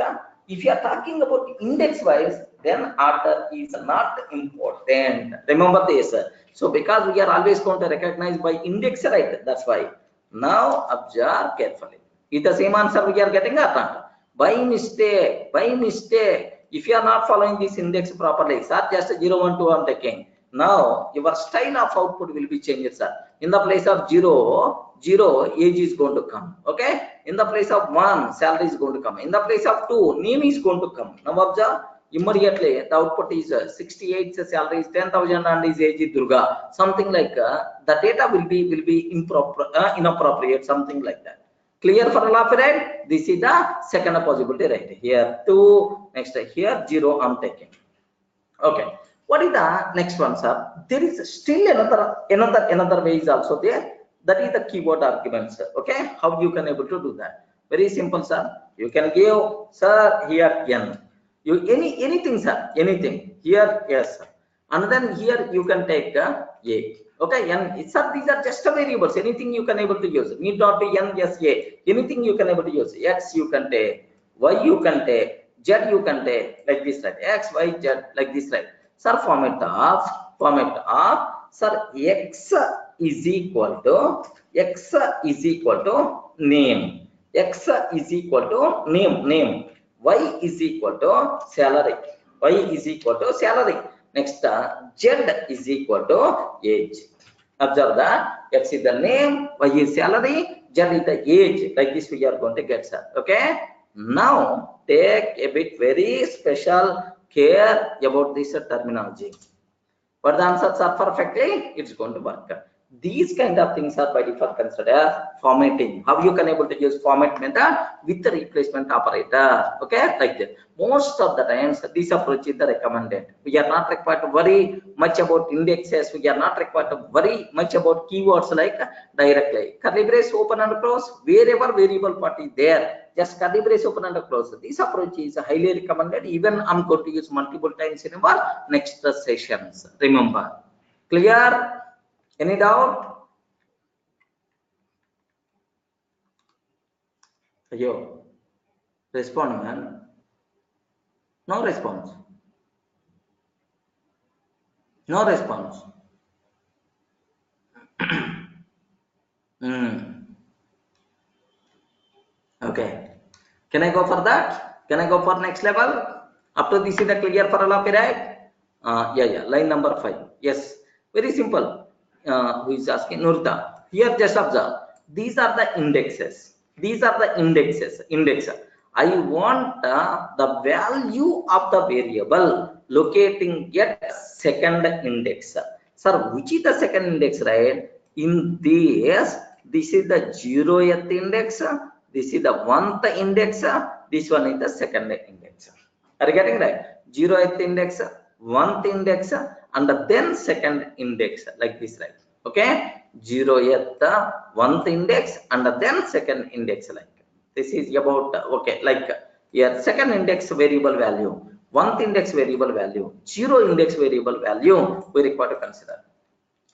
If you are talking about index wise, then order is not important. Remember this. So because we are always going to recognize by index, right? That's why. Now observe carefully. Is the same answer we are getting or not? By mistake, if you are not following this index properly, sir, just 0, 1, 2 I'm taking. Now your style of output will be changed, sir. In the place of 0, age is going to come. Okay. In the place of 1, salary is going to come. In the place of 2, name is going to come. Now observe. Immediately the output is 68 salary is 10,000 and his age is Durga. Something like the data will be improper, inappropriate, something like that. Clear for all of it? This is the second possibility right here. 2, next here 0 I'm taking. Okay. What is the next one, sir? There is still another way is also there. That is the keyword arguments. Okay. How you can able to do that? Very simple, sir. You can give, sir, here n. You anything, sir, anything here, yes, sir. And then here you can take a. Okay, n, sir, these are just variables. Anything you can able to use. Need not be n, yes, a. Anything you can able to use. X you can take, y you can take, z you can take like this, right? X, y, z like this, right? Sir, format of sir, x is equal to name. X is equal to name. Y is equal to salary. Next, Z is equal to age. Observe that X is the name, Y is salary, Z is the age. Like this we are going to get, sir. Okay. Now take a bit very special care about this terminology. But the answers are perfectly, it's going to work. These kind of things are by default considered as formatting. How you can able to use format method with the replacement operator. Okay, like that. Most of the times this approach is the recommended. We are not required to worry much about indexes. We are not required to worry much about keywords like directly. Curly brace open and close. Wherever variable part is there, just curly brace open and close. This approach is highly recommended. Even I'm going to use multiple times in our next sessions. Remember. Clear? Any doubt? Yo, respond, man. No response. No response. Okay. Can I go for that? Can I go for next level? Up to this is the clear for all of it, right? Yeah. Line number 5. Yes. Very simple. Who is asking? Nurta. Here just observe. These are the indexes. Index. I want the value of the variable locating at second index. Sir, which is the second index, right? In this is the 0th index. This is the 1th index. This one is the second index. Are you getting right? 0th index, 1th index, and then second index, like this, right? Okay, 0th, 1th index, and then second index, like this is about okay, like here second index variable value, 1th index variable value, 0 index variable value we require to consider.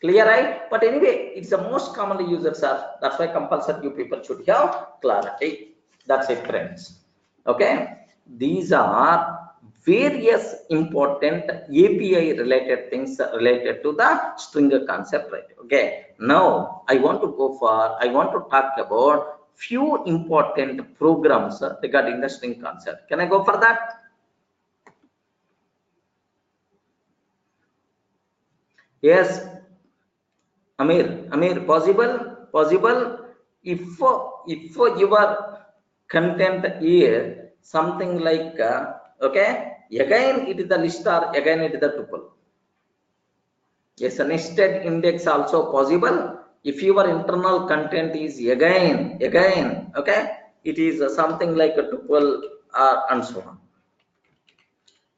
Clear, right? But anyway, it's the most commonly used, sir. That's why compulsory you people should have clarity. That's it, friends. Okay, these are various important API related things related to the string concept, right? Okay, now I want to talk about few important programs regarding the string concept. Can I go for that? Yes, Amir, possible. If your content here something like okay, again it is the list or again it is the tuple. Yes, a nested index also possible. If your internal content is again, okay, it is something like a tuple and so on.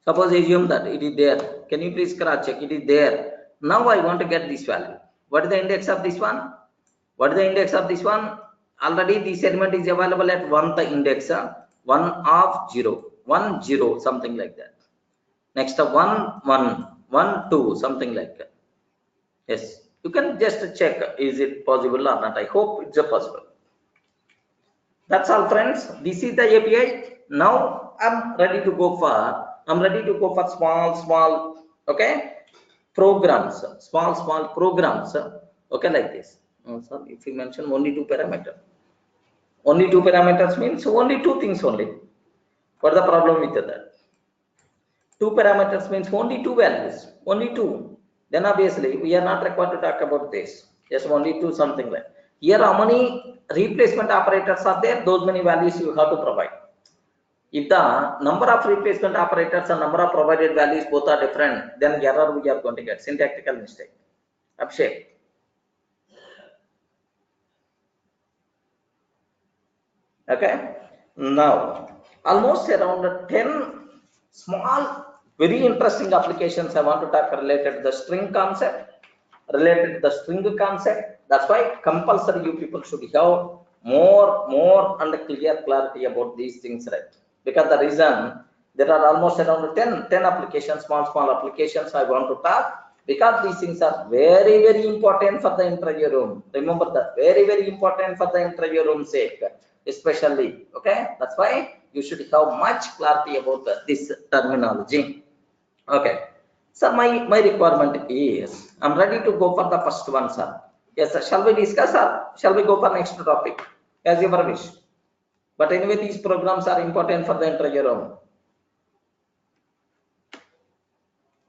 Suppose assume that it is there. Can you please cross check? It is there. Now I want to get this value. What is the index of this one? What is the index of this one? Already this element is available at 1th index, 1 of 0, 1 0, something like that. Next 1 1 1 2, something like that. Yes, you can just check is it possible or not. I hope it's possible. That's all, friends. This is the API. Now I'm ready to go for small okay programs, small programs, okay, like this. So if you mention only two parameters means only two things only. What the problem with that? Two parameters means only two values, only two. Then obviously we are not required to talk about this. Just only two, something like here. How many replacement operators are there? Those many values you have to provide. If the number of replacement operators and number of provided values both are different, then error we are going to get, syntactical mistake. Abhishek. Okay. Now, almost around 10 small, very interesting applications I want to talk related to the string concept. That's why compulsory you people should have more and clear clarity about these things, right? Because the reason there are almost around 10 applications, small applications I want to talk, because these things are very important for the interview room. Remember that, very important for the interview room sake, especially. Okay, that's why you should have much clarity about this terminology. Okay, so my requirement is I'm ready to go for the first one, sir. Yes, sir. Shall we discuss, or shall we go for next topic as you wish? But anyway, these programs are important for the interview room.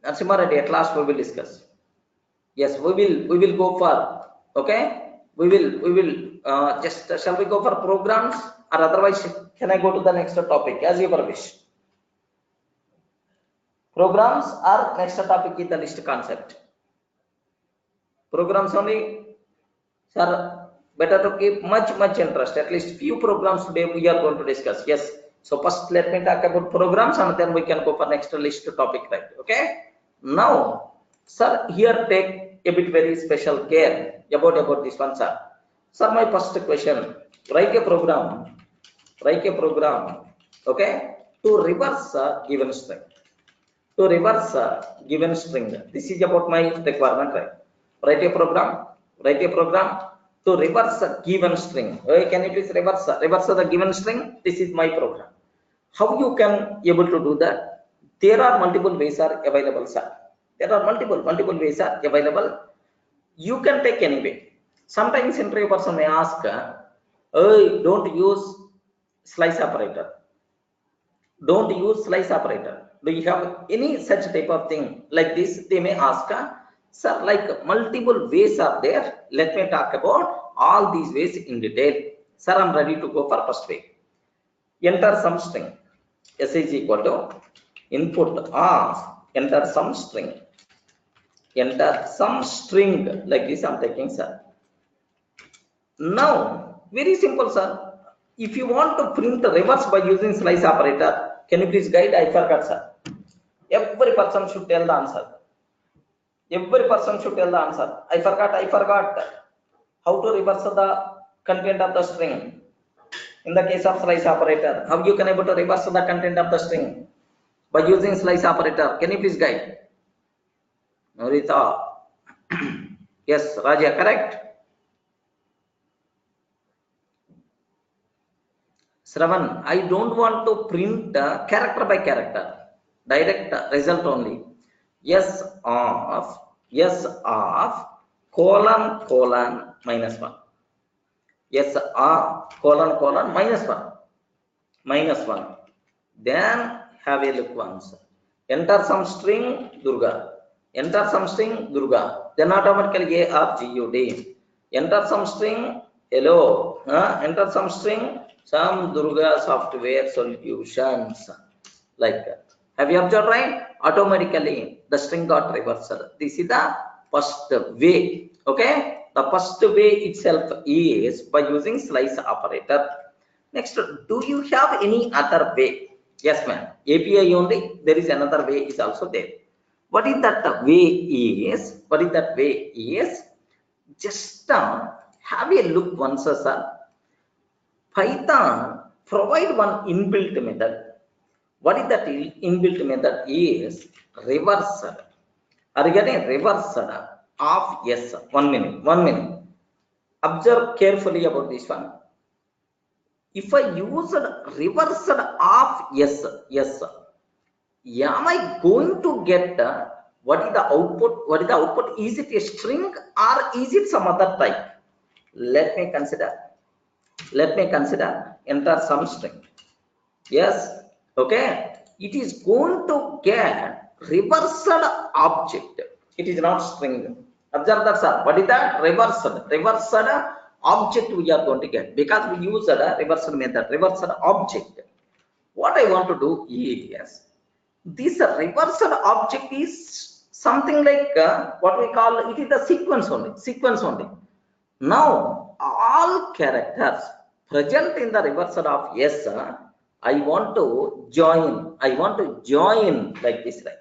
Narsima Reddy, at last we will discuss. Yes, we will go for, okay, we will just shall we go for programs, or otherwise can I go to the next topic as you wish? Programs or next topic is the list concept. Programs only, sir. Better to keep much interest. At least few programs today we are going to discuss. Yes. So first let me talk about programs and then we can go for next list topic, right? Okay. Now, sir, here take a bit very special care about this one, sir. Sir, my first question: write a program, okay, to reverse a given string. To reverse a given string. This is about my requirement, right? Write a program to reverse a given string. Okay, can you please reverse the given string? This is my program. How you can able to do that? There are multiple ways are available, sir. There are multiple ways are available. You can take any way. Sometimes interview person may ask, oh, don't use slice operator. Don't use slice operator. Do you have any such type of thing like this? They may ask, sir, like multiple ways are there. Let me talk about all these ways in detail. Sir, I'm ready to go for first way. Enter some string. S is equal to input of enter some string. Enter some string like this. I'm taking, sir. Now, very simple, sir. If you want to print reverse by using slice operator, Can you please guide? I forgot, sir. Every person should tell the answer. Every person should tell the answer. I forgot how to reverse the content of the string. In the case of slice operator, how you can able to reverse the content of the string by using slice operator? Can you please guide? Rita. Yes, Raja, correct. Shravan, I don't want to print character by character, direct result only. Yes of colon minus 1. Yes colon minus 1. Then have a look once. Enter some string Durga. Enter some string Durga. Then automatically A of GUD. Enter some string hello. Enter some string some Durga software solutions, like that. Have you observed, right? Automatically the string got reversed. This is the first way. Okay, the first way itself is by using slice operator. Next, do you have any other way? Yes, ma'am. API only. There is another way is also there. What is that way is? What is that way is? Just have a look once, sir. Python provide one inbuilt method. What is that inbuilt method is? Reversed. Are you getting reversed of yes? 1 minute. Observe carefully about this one. If I use reversed of yes, am I going to get what is the output? What is the output? Is it a string or is it some other type? Let me consider. Enter some string. Yes. Okay. It is going to get reversed object. It is not string. Observe that, sir. What is that? Reversed object we are going to get, because we use a reversed method, reversed object. What I want to do is this reversed object is something like what we call it is the sequence only. Now all characters present in the reversed of yes, I want to join like this, right?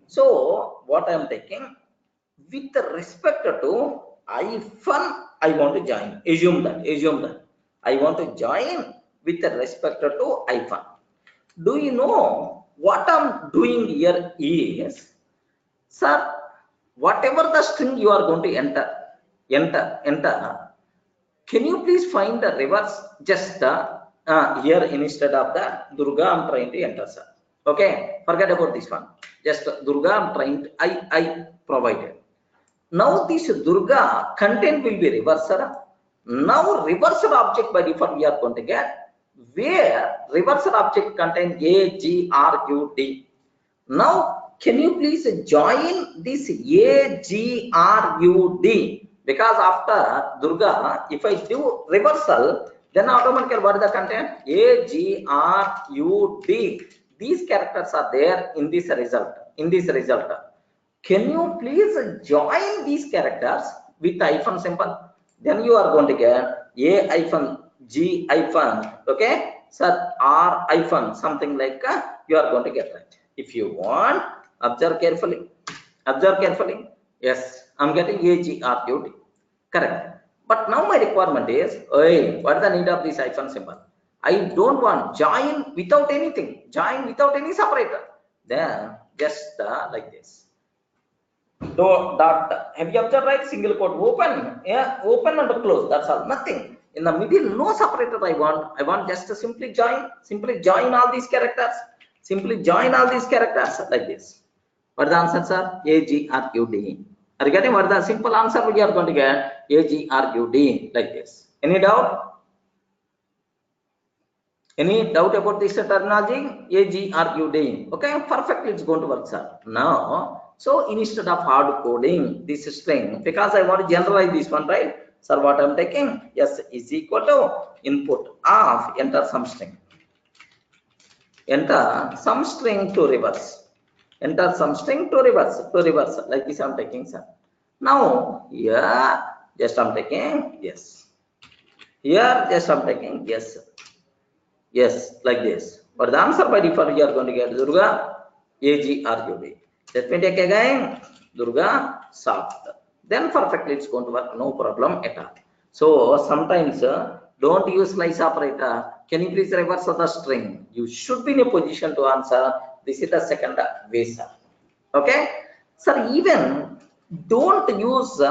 So what I am taking with respect to hyphen, I want to join. Assume that I want to join with respect to hyphen. Do you know what I'm doing here is, sir, whatever the string you are going to enter, can you please find the reverse? Just here instead of the Durga, I'm trying to enter, sir. Okay, forget about this one. Just Durga, I'm trying to, I provided. Now this Durga content will be reversed. Now reversed object by default we are going to get, where reversed object contain AGRUD. Now can you please join this AGRUD? Because after Durga, if I do reversal, then automatically what is the content? AGRUD. These characters are there in this result. Can you please join these characters with hyphen symbol? Then you are going to get A hyphen G hyphen, okay, sir, R hyphen, something like you are going to get right. If you want, observe carefully. Yes, I'm getting AGRUD. Correct. But now my requirement is, hey, what is the need of this hyphen symbol? I don't want join without anything, join without any separator. Then just like this. Dot. Have you observed, right? Single quote open, yeah, open and close. That's all. Nothing in the middle. No separator. I want just to simply join all these characters. Like this. What is the answer, sir? AGRUD. Are you getting what the simple answer we are going to get? AGRUD, like this. Any doubt? Any doubt about this terminology? AGRUD. Okay, perfectly it's going to work, sir. Now, so instead of hard coding this string, because I want to generalize this one, right? Sir, what I'm taking? Yes, is equal to input of enter some string. Enter some string to reverse. Enter some string to reverse. Like this I'm taking, sir. Now, here, just I'm taking yes. Here, just I'm taking yes. Yes, like this. But the answer by default you are going to get Durga AGRUB. Let me take again durgasoft. Then perfectly it's going to work, no problem at all. So sometimes don't use slice operator. Can you please reverse the string? You should be in a position to answer. This is the second way, sir. Okay, sir. Even don't use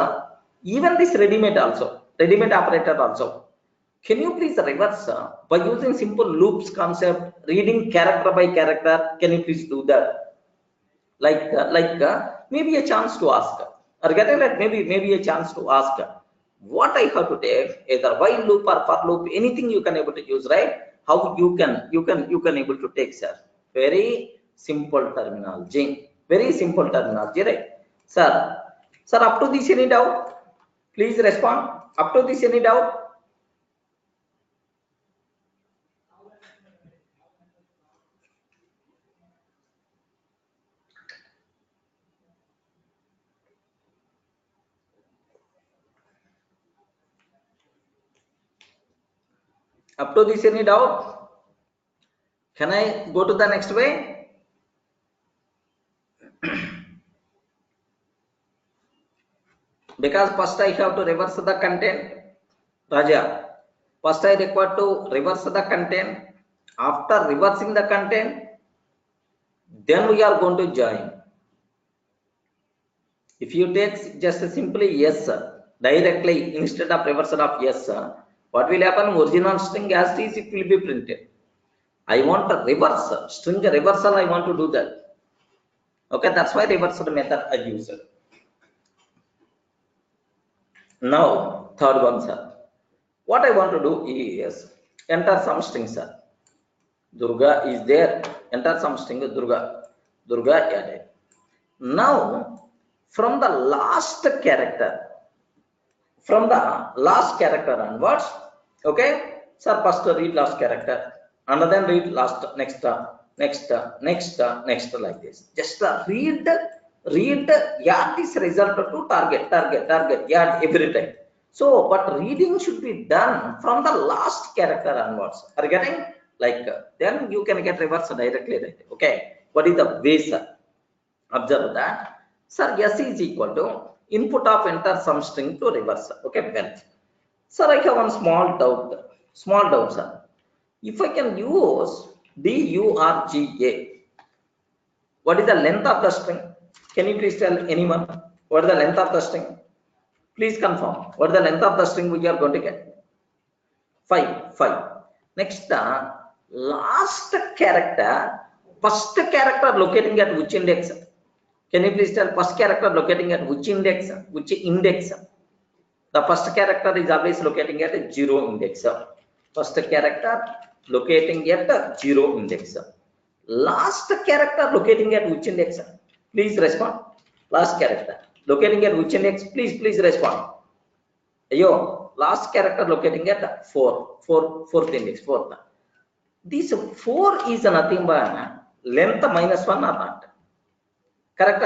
even this ready-made operator also. Can you please reverse by using simple loops concept, reading character by character? Can you please do that? Like maybe a chance to ask, or getting like maybe a chance to ask what I have to take, either while loop or for loop, anything you can able to use, right? How you can able to take, sir. Very simple terminology. Very simple terminology, right? Sir, up to this any doubt? Please respond. Up to this any doubt? Up to this any doubt? Can I go to the next way? Because first I have to reverse the content, Raja. First I require to reverse the content. After reversing the content, then we are going to join. If you take just simply yes directly instead of reversal of yes, what will happen? Original string as it is, it will be printed. I want a reverse string reversal. I want to do that. Okay, that's why reversal method I use. Now third one, sir. What I want to do is enter some string, sir. Durga is there. Enter some string Durga. Durga added. Now from the last character onwards, okay, sir, first read last character and then read last next like this. Just read add this result to target add every time. So but reading should be done from the last character onwards. Are you getting? Like then you can get reverse directly, right? Okay, what is the way, sir? Observe that, sir. S is equal to input of enter some string to reverse. Okay, well, sir, I have one small doubt, sir. If I can use durga, what is the length of the string? Can you please tell anyone what is the length of the string? Please confirm what is the length of the string we are going to get. 5. Next, last character, first character locating at which index? Can you please tell first character locating at which index? Which index? The first character is always locating at a 0 index. First character locating at 0 index. Last character locating at which index? Please respond. Last character locating at which index? Please respond. Yo, last character locating at 4th index. 4th. This 4 is nothing but length minus 1 or not? Correct?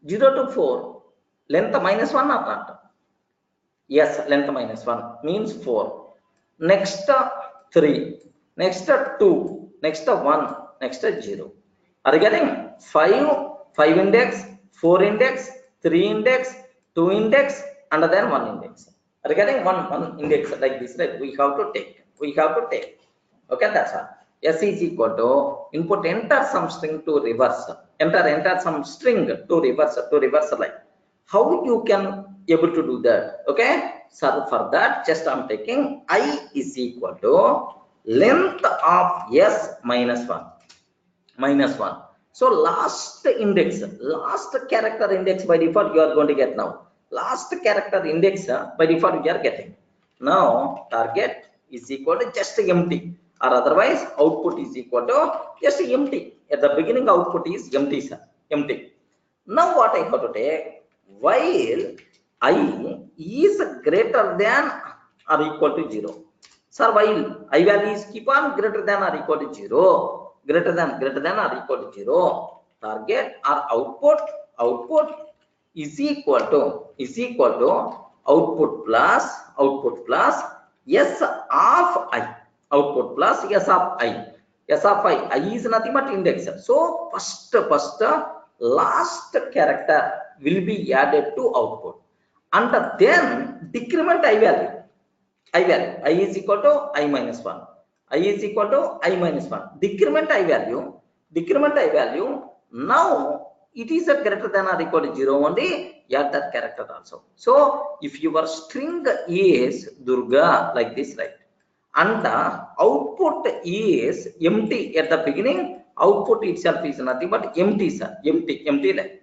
0 to 4 length minus 1 or not? Yes, length minus 1 means 4. Next 3, next 2, next 1, next 0. Are you getting? 5 index, 4 index, 3 index, 2 index, and then 1 index. Are you getting? One index like this, right? We have to take. Okay, that's all. S is equal to input enter some string to reverse. Enter some string to reverse like. How you can able to do that? Okay, so for that just I'm taking I is equal to length of s minus 1. So last character index by default you are going to get now. Last character index by default you are getting. Now target is equal to just empty, or otherwise output is equal to just empty. At the beginning output is empty, sir. Empty. Now what I have to take? While I is greater than or equal to 0. Sir, while I values keep on greater than or equal to 0, greater than or equal to 0, target or output is equal to output plus s of I. Output plus s of I. S of I is nothing but index. So first last character will be added to output, and then decrement I value. I is equal to I minus 1. I is equal to I minus 1. Decrement I value. Now it is a greater than or equal to 0 only. Add that character also. So if your string is Durga like this, right? And the output is empty at the beginning. Output itself is nothing but empty, sir. Empty like.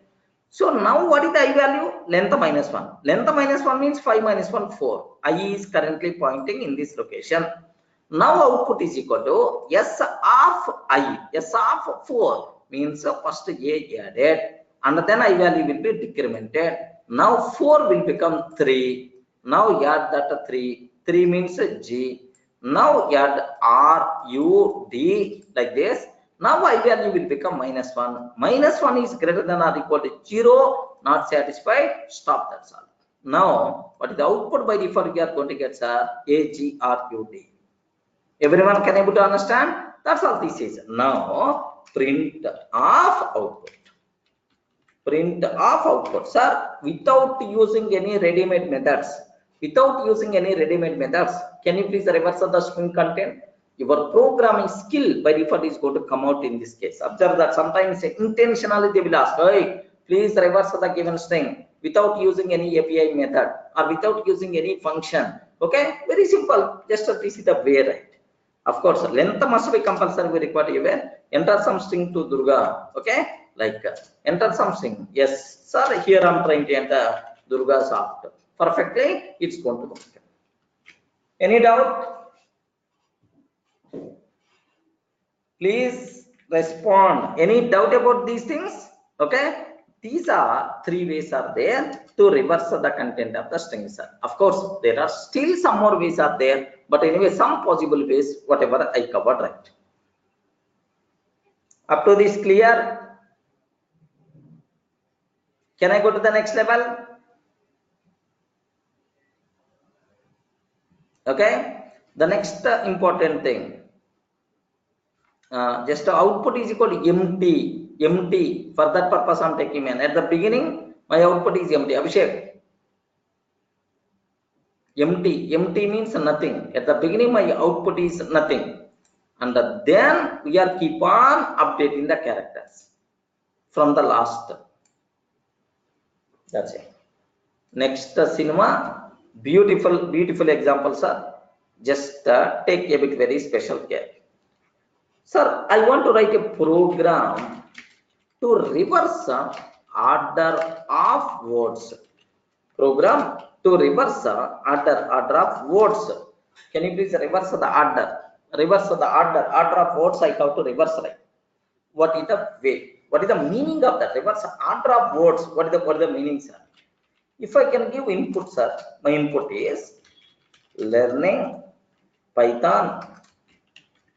So now what is the I value? Length minus 1. Length minus 1 means 5 minus 1, 4. I is currently pointing in this location. Now output is equal to S of I. S of 4 means first A added, and then I value will be decremented. Now 4 will become 3. Now add that 3. 3 means G. Now add R, U, D like this. Now I value will become minus 1. Minus 1 is greater than or equal to 0. Not satisfied. Stop, that's all. Now, what is the output by default? We are going to get A, G, R, U, D. Everyone can able to understand? That's all this is. Now, print of output. Print of output. Sir, without using any ready-made methods. Can you please reverse the string content? Your programming skill by default is going to come out in this case. Observe that sometimes intentionally they will ask, hey, please reverse the given string without using any API method or without using any function. Okay, very simple. Just this is the way, right? Of course, length must be compulsory. We require even enter some string to Durga. Okay, like enter some string. Yes, sir. Here I'm trying to enter durgasoft. Perfectly, it's going to go. Any doubt? Please respond. Any doubt about these things? Okay, these are 3 ways are there to reverse the content of the string. Of course, there are still some more ways are there, but anyway, some possible ways, whatever I covered, right? Up to this clear? Can I go to the next level? Okay, the next important thing. Just output is equal to empty. For that purpose I'm taking man. At the beginning my output is empty. Abhishek, empty means nothing. At the beginning my output is nothing, and then we are keep on updating the characters from the last. That's it. Next cinema, beautiful examples are just take a bit very special care. Sir, I want to write a program to reverse order of words. Program to reverse order of words. Can you please reverse the order? Reverse the order of words. I have to reverse, right? What is the way? What is the meaning of that? Reverse order of words. What is the meaning, sir? If I can give input, sir, my input is learning Python.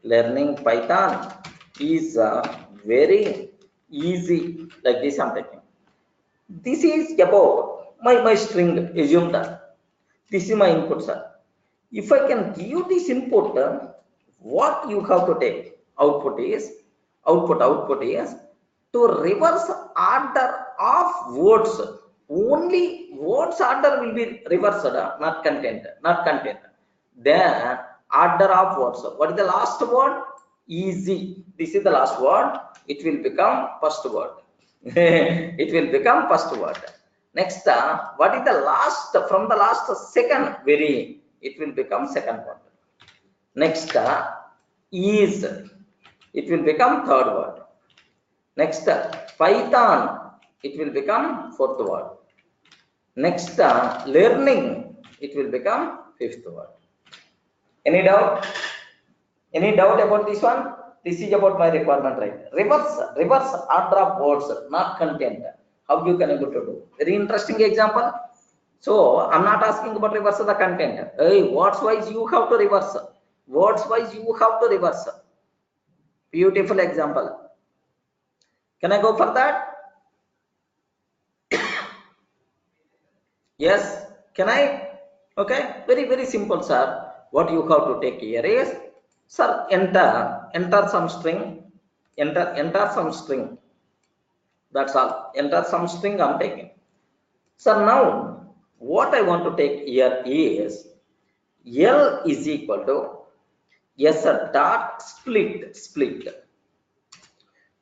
Learning Python is very easy. Like this I'm taking. This is about my string. Assume that this is my input, sir. If I can give this input, what you have to take? Output is to reverse order of words. Only words order will be reversed, not content. Then order of words. What is the last word? Easy. This is the last word. It will become first word. It will become first word. Next, what is the last? From the last second, very. It will become second word. Next, is. It will become third word. Next, Python. It will become fourth word. Next, learning. It will become fifth word. Any doubt? Any doubt about this one? This is about my requirement, right? Reverse order of words, not content. How you can able to do? Very interesting example. So I'm not asking about reverse the content. Hey, words wise you have to reverse. Words wise you have to reverse. Beautiful example. Can I go for that? Yes. Can I? Okay. Very simple, sir. What you have to take here is, sir, enter enter some string, enter some string. That's all. Enter some string I'm taking. So now what I want to take here is L is equal to S dot split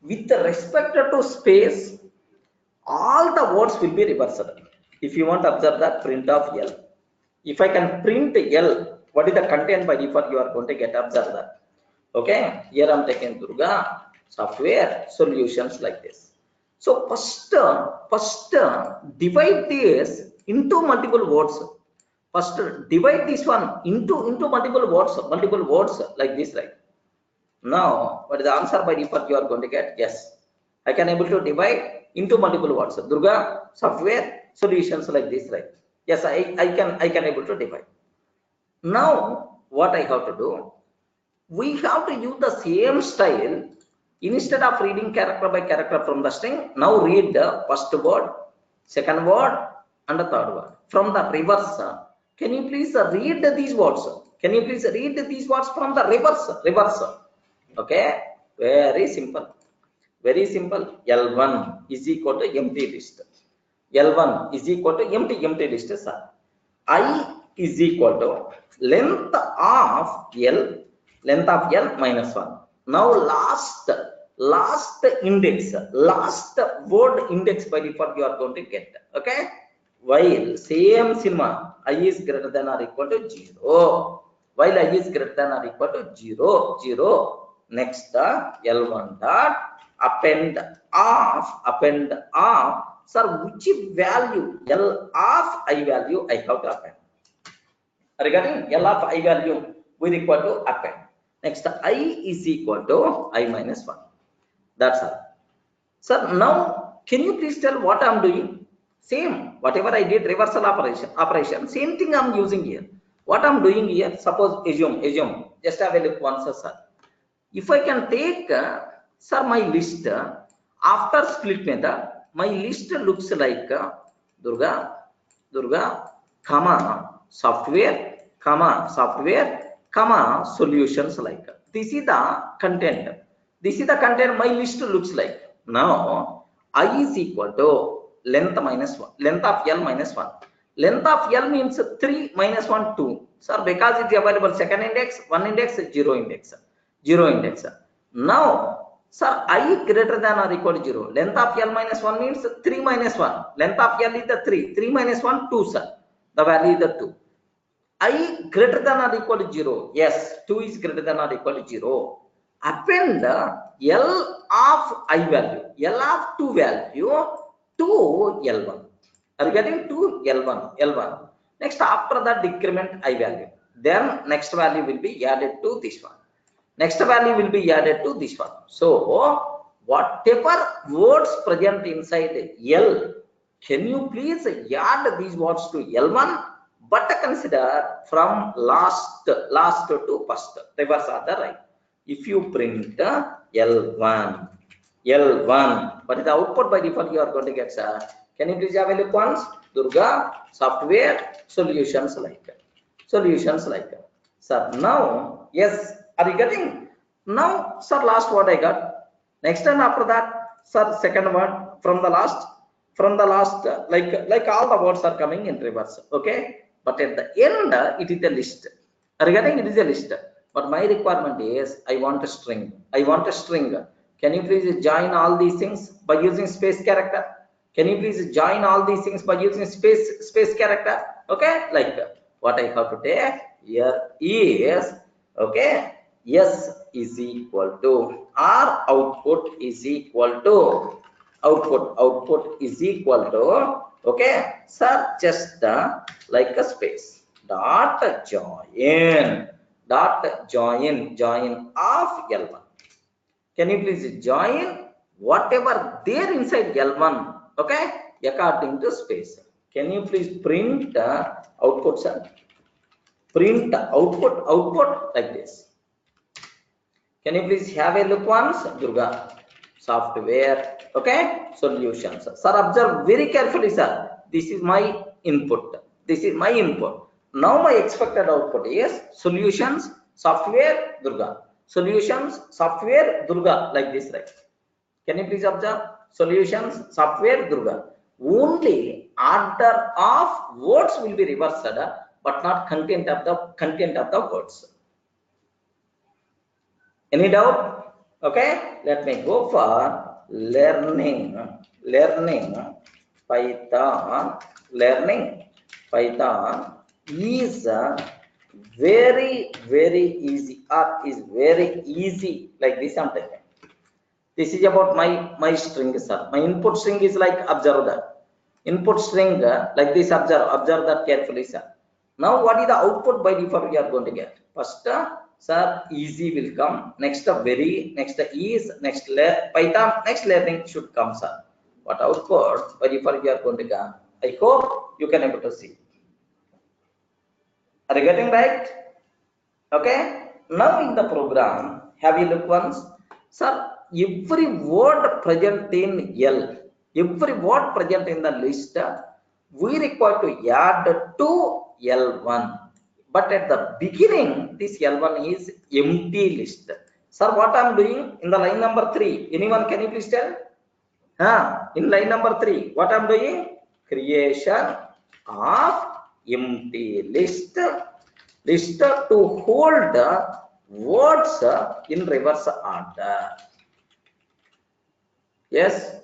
with respect to space. All the words will be reversed. If you want to observe that, print of L. If I can print L, what is the content by default you are going to get? Observe that. Okay, here I'm taking Durga software solutions like this. So first divide this into multiple words. First divide this one into multiple words like this, right? Now what is the answer by default you are going to get? Yes, I can able to divide into multiple words. Durga software solutions like this, right? Yes, I can able to divide. Now what I have to do, we have to use the same style. Instead of reading character by character from the string, now read the first word, second word, and the third word from the reverse. Can you please read these words? Can you please read these words from the reverse? Okay, very simple. Very simple. L1 is equal to empty list. L1 is equal to empty list, sir. I is equal to length of L minus 1. Now last index, last word index by default you are going to get. Okay, while same cinema I is greater than or equal to 0, while I is greater than or equal to 0. Next L1 dot append of, sir, which value? L of I value I have to append. Regarding L of I value we require to append. Next I is equal to I minus 1. That's all. Sir, now can you please tell what I'm doing? Same, whatever I did reversal operation, same thing I'm using here. What I'm doing here, suppose assume, just have a look once, sir. If I can take, sir, my list after split method, my list looks like Durga, comma, software, solutions like. This is the content. This is the content my list looks like. Now I is equal to length minus 1, length of L minus 1. Length of L means 3 minus 1 2. Sir, because it's available second index, 1 index, 0 index. Now, sir, I greater than or equal to 0. Length of L minus 1 means 3 minus 1. Length of L is the 3. 3 minus 1, 2, sir. The value is the 2. I greater than or equal to 0. Yes, 2 is greater than or equal to 0. Append L of I value, L of 2 value to L1. Are you getting to L1? Next, after that decrement I value. Then next value will be added to this one. Next value will be added to this one. So whatever words present inside L, can you please add these words to L1? But consider from last to first, reverse order, right? If you print L1, what is the output by default you are going to get, sir? Can you please have a look once? Durga software solutions like. Sir, now, yes, are you getting? Now, sir, last word I got. Next time after that, sir, second word from the last, like all the words are coming in reverse. Okay, but at the end it is a list. Are you getting? It is a list. But my requirement is I want a string. Can you please join all these things by using space character? Can you please join all these things by using space character? Okay, like what I have to take here is, okay, S is equal to, or output is equal to, output is equal to, okay, sir, just like a space dot join of L1. Can you please join whatever there inside L1, okay, according to space. Can you please print output, sir? Print output like this. Can you please have a look once? Durga software, okay, solutions. Sir, observe very carefully, sir. This is my input. Now my expected output is solutions, software, Durga. Solutions, software, Durga, like this, right? Can you please observe? Solutions, software, Durga. Only order of words will be reversed, but not content of the words. Any doubt? Okay, let me go for learning Python. Learning Python is very easy, or is very easy, like this I'm taking. This is about my string, sir. My input string is like, observe that. Input string like this, observe that carefully, sir. Now what is the output by default we are going to get? First, sir, easy will come. Next, very. Next, is. Next, Python. Next, learning should come, sir. What output by default we are going to get? I hope you can able to see. Are you getting right? Okay. Now in the program, have you look once, sir? Every word present in L, every word present in the list, we require to add to L1. But at the beginning, this L1 is empty list. Sir, what I'm doing in the line number 3? Anyone can you please tell? In line number 3, what I'm doing? Creation of empty list to hold words in reverse order. Yes,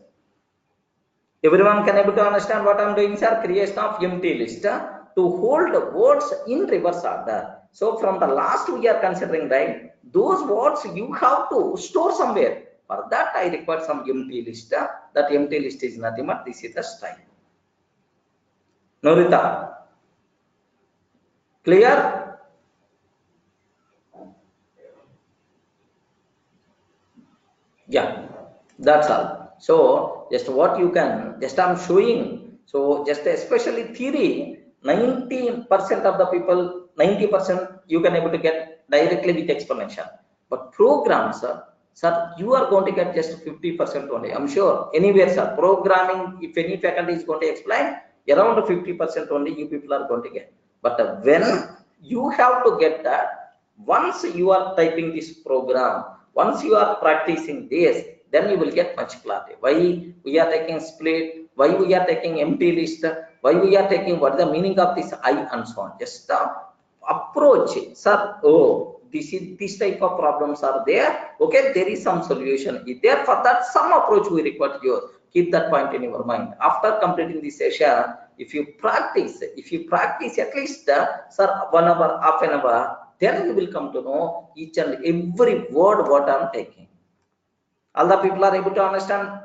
everyone can able to understand what I'm doing, sir? Creation of empty list to hold words in reverse order. So from the last we are considering, right, those words you have to store somewhere. For that I require some empty list. That empty list is nothing but this is the string. Norita, clear? Yeah, that's all. So just what you can, just I'm showing. So just especially theory, 90% of the people, 90% you can able to get directly with explanation. But programs, sir, you are going to get just 50% only. I'm sure anywhere, sir, programming, if any faculty is going to explain, around 50% only you people are going to get. But when you have to get that, once you are typing this program, once you are practicing this, then you will get much clarity. Why we are taking split, why we are taking empty list, why we are taking what is the meaning of this I, and so on. Just approach, sir. Oh, this type of problems are there. Okay, there is some solution is there. For that, some approach we require to use. Keep that point in your mind. After completing this session, if you practice at least, sir, 1 hour, half an hour, then you will come to know each and every word what I am taking. All the people are able to understand,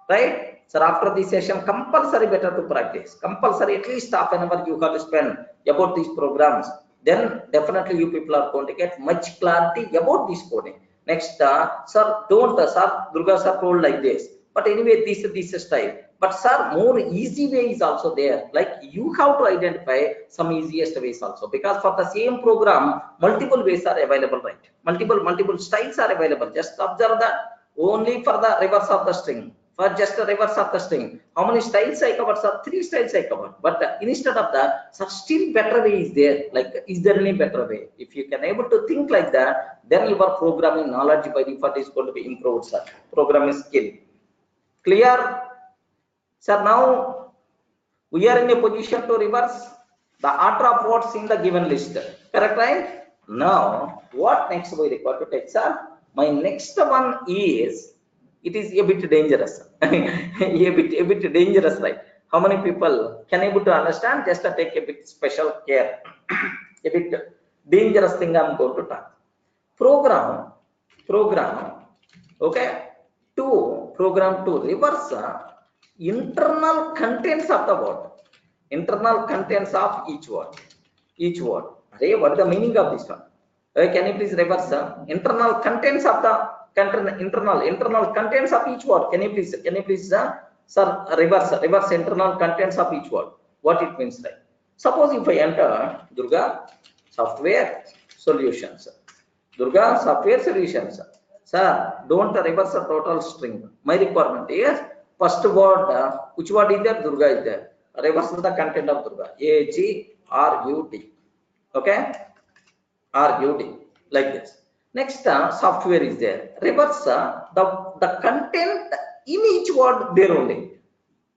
right? Sir, after this session, compulsory better to practice. Compulsory at least half an hour you have to spend about these programs. Then definitely you people are going to get much clarity about this coding. Next, sir, don't, sir, Durga sir told like this. But anyway, this style. But sir, more easy way is also there. Like you have to identify some easiest ways also, because for the same program, multiple ways are available, right? Multiple styles are available. Just observe that only for the reverse of the string. For just the reverse of the string, how many styles I covered, sir? 3 styles I covered. But instead of that, sir, still better way is there. Like, is there any better way? If you can able to think like that, then your programming knowledge by default is going to be improved, sir. Programming skill. Clear? Sir, now we are in a position to reverse the order of words in the given list. Correct, right? Now, what next we require to take, sir? My next one is, it is a bit dangerous. a bit dangerous, right? How many people can able to understand? Just to take a bit special care. A bit dangerous thing I'm going to talk. Program, okay, program to reverse internal contents of the word. Internal contents of each word. Hey, what is the meaning of this one? Can you please reverse internal contents of the internal contents of each word? Can you please sir, reverse internal contents of each word? What it means, right? Suppose if I enter Durga software solutions, Durga software solutions, sir, don't reverse the total string. My requirement is first word, which word is there? Durga is there. Reverse the content of Durga. AGRUD. Okay, RUD, like this. Next, software is there. Reverse the content in each word there only.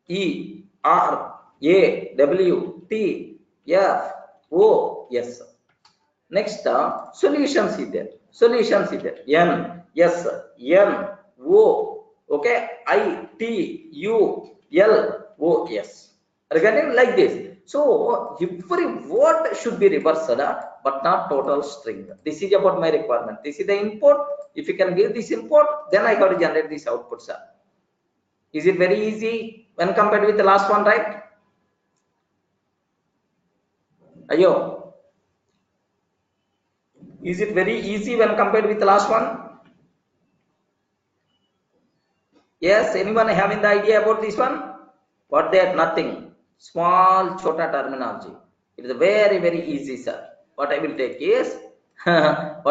E, R, A, W, T, F, O, S. Next, solutions is there. Solutions is there. N, S, N, O, okay, I, T, U, L, O, S. Regarding like this. So every word should be reversed, but not total string. This is about my requirement. This is the input. If you can give this input, then I got to generate this output, sir. Is it very easy when compared with the last one, right? Ayo. Is it very easy when compared with the last one? Yes, anyone having the idea about this one? What they are nothing. Small chota terminology. It is very, very easy, sir. What I will take is, can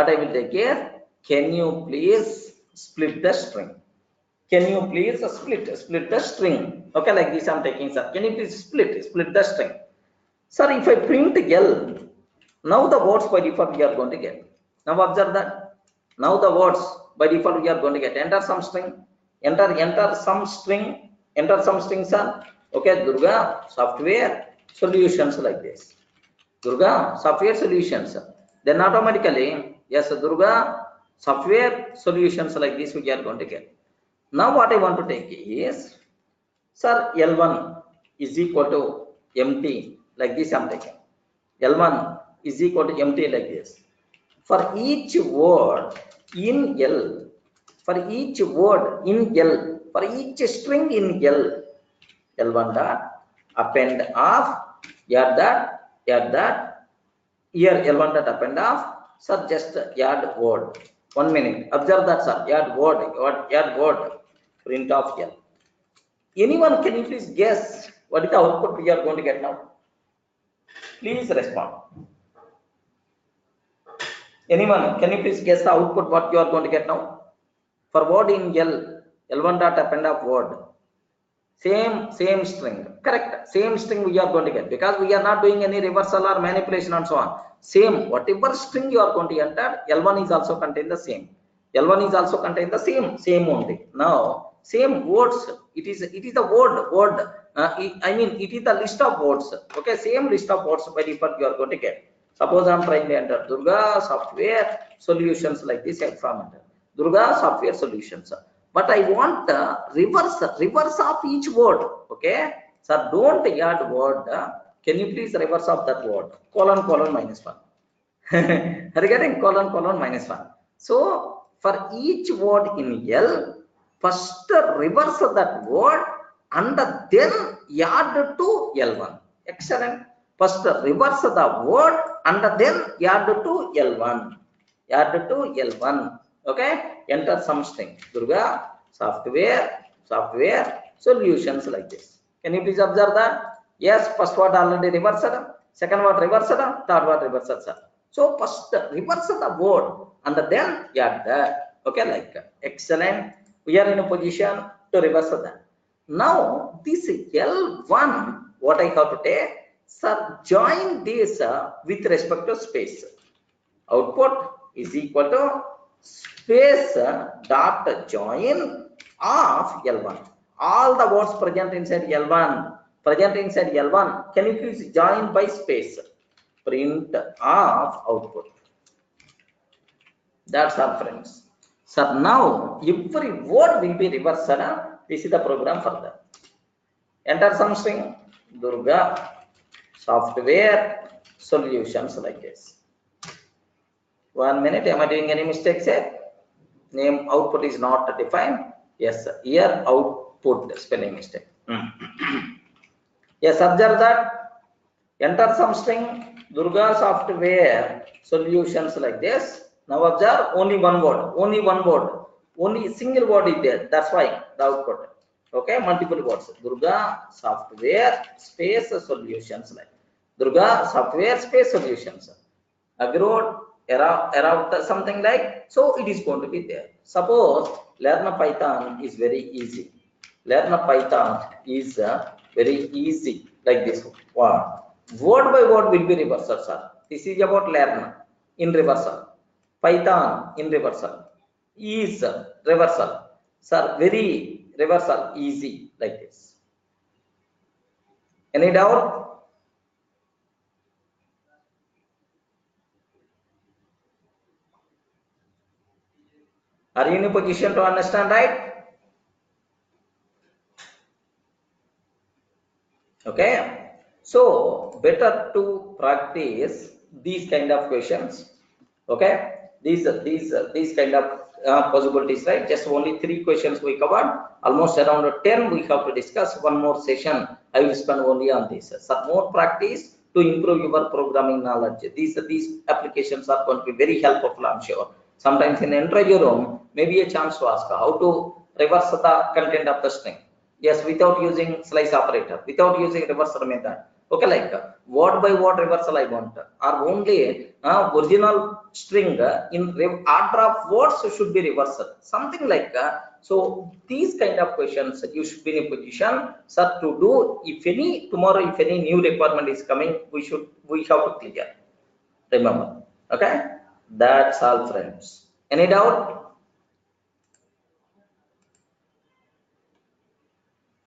you please split the string? Can you please split the string? Okay, like this I'm taking, sir. Can you please split the string? Sir, if I print L, now the words by default we are going to get. Now observe that. Now the words by default we are going to get. Enter some string. Enter some string, sir. Okay, Durga software solutions like this. Durga software solutions. Then automatically, yes, Durga software solutions like this we are going to get. Now what I want to take is, sir, L1 is equal to empty, like this I'm taking. L1 is equal to empty like this. For each word in L, for each string in L, L1 dot append of, add that, here L1 dot append of, sir, just add word. 1 minute. Observe that, sir. Add word, print of L. Anyone, can you please guess what is the output we are going to get now? Please respond. Anyone, can you please guess the output what you are going to get now? For word in L1 dot append of word. Same string. Correct. Same string we are going to get, because we are not doing any reversal or manipulation and so on. Same, whatever string you are going to enter, L1 is also contain the same. L1 is also contain the same only. Now, same words. It is the word. I mean, it is the list of words. Okay, same list of words by default you are going to get. Suppose I am trying to enter Durga software solutions like this. I from enter Durga software solutions. But I want reverse of each word. Okay, so don't add word. Can you please reverse of that word? Colon -1. Regarding colon -1. So for each word in L, first reverse that word and then add to L1. Excellent. First reverse the word and then add to L1. Okay, enter some string. Durga software solutions like this. Can you please observe that? Yes, first word already reversed, second word reversed, third word reversed, sir. So first reverse the word and then add that. Okay, like excellent. We are in a position to reverse that. Now this L1, what I have to take, sir, join this with respect to space. Output is equal to space dot join of L1. All the words present inside L1. Can you please join by space? Print of output. That's all, friends. So now every word will be reversed. This is the program for that. Enter some string. Durga software solutions like this. 1 minute. Am I doing any mistakes here? Name output is not defined. Yes, here output spelling mistake. Yes, observe that. Enter some string. Durga software solutions like this. Now observe, only one word. Only single word is there. That's why the output. Okay, multiple words. Durga software space solutions like Durga software space solutions. Agreed. Around something like, so it is going to be there. Suppose learn Python is very easy. Like this one. Word by word will be reversal, sir. This is about learn in reversal. Python in reversal. Is reversal. Sir, very reversal easy like this. Any doubt? Are you in a position to understand, right? Okay. So better to practice these kind of questions. Okay. These kind of possibilities, right? Just only 3 questions we covered. Almost around 10 we have to discuss. One more session I will spend only on this. Some more practice to improve your programming knowledge. These applications are going to be very helpful, I'm sure. Sometimes in interview room, maybe a chance to ask how to reverse the content of the string. Yes, without using slice operator, without using reversal method. Okay, like word by word reversal I want, or only original string in order of words should be reversed, something like that. So these kind of questions you should be in a position, sir, to do. If any tomorrow, if any new requirement is coming, we have to clear. Remember, okay? That's all, friends. Any doubt?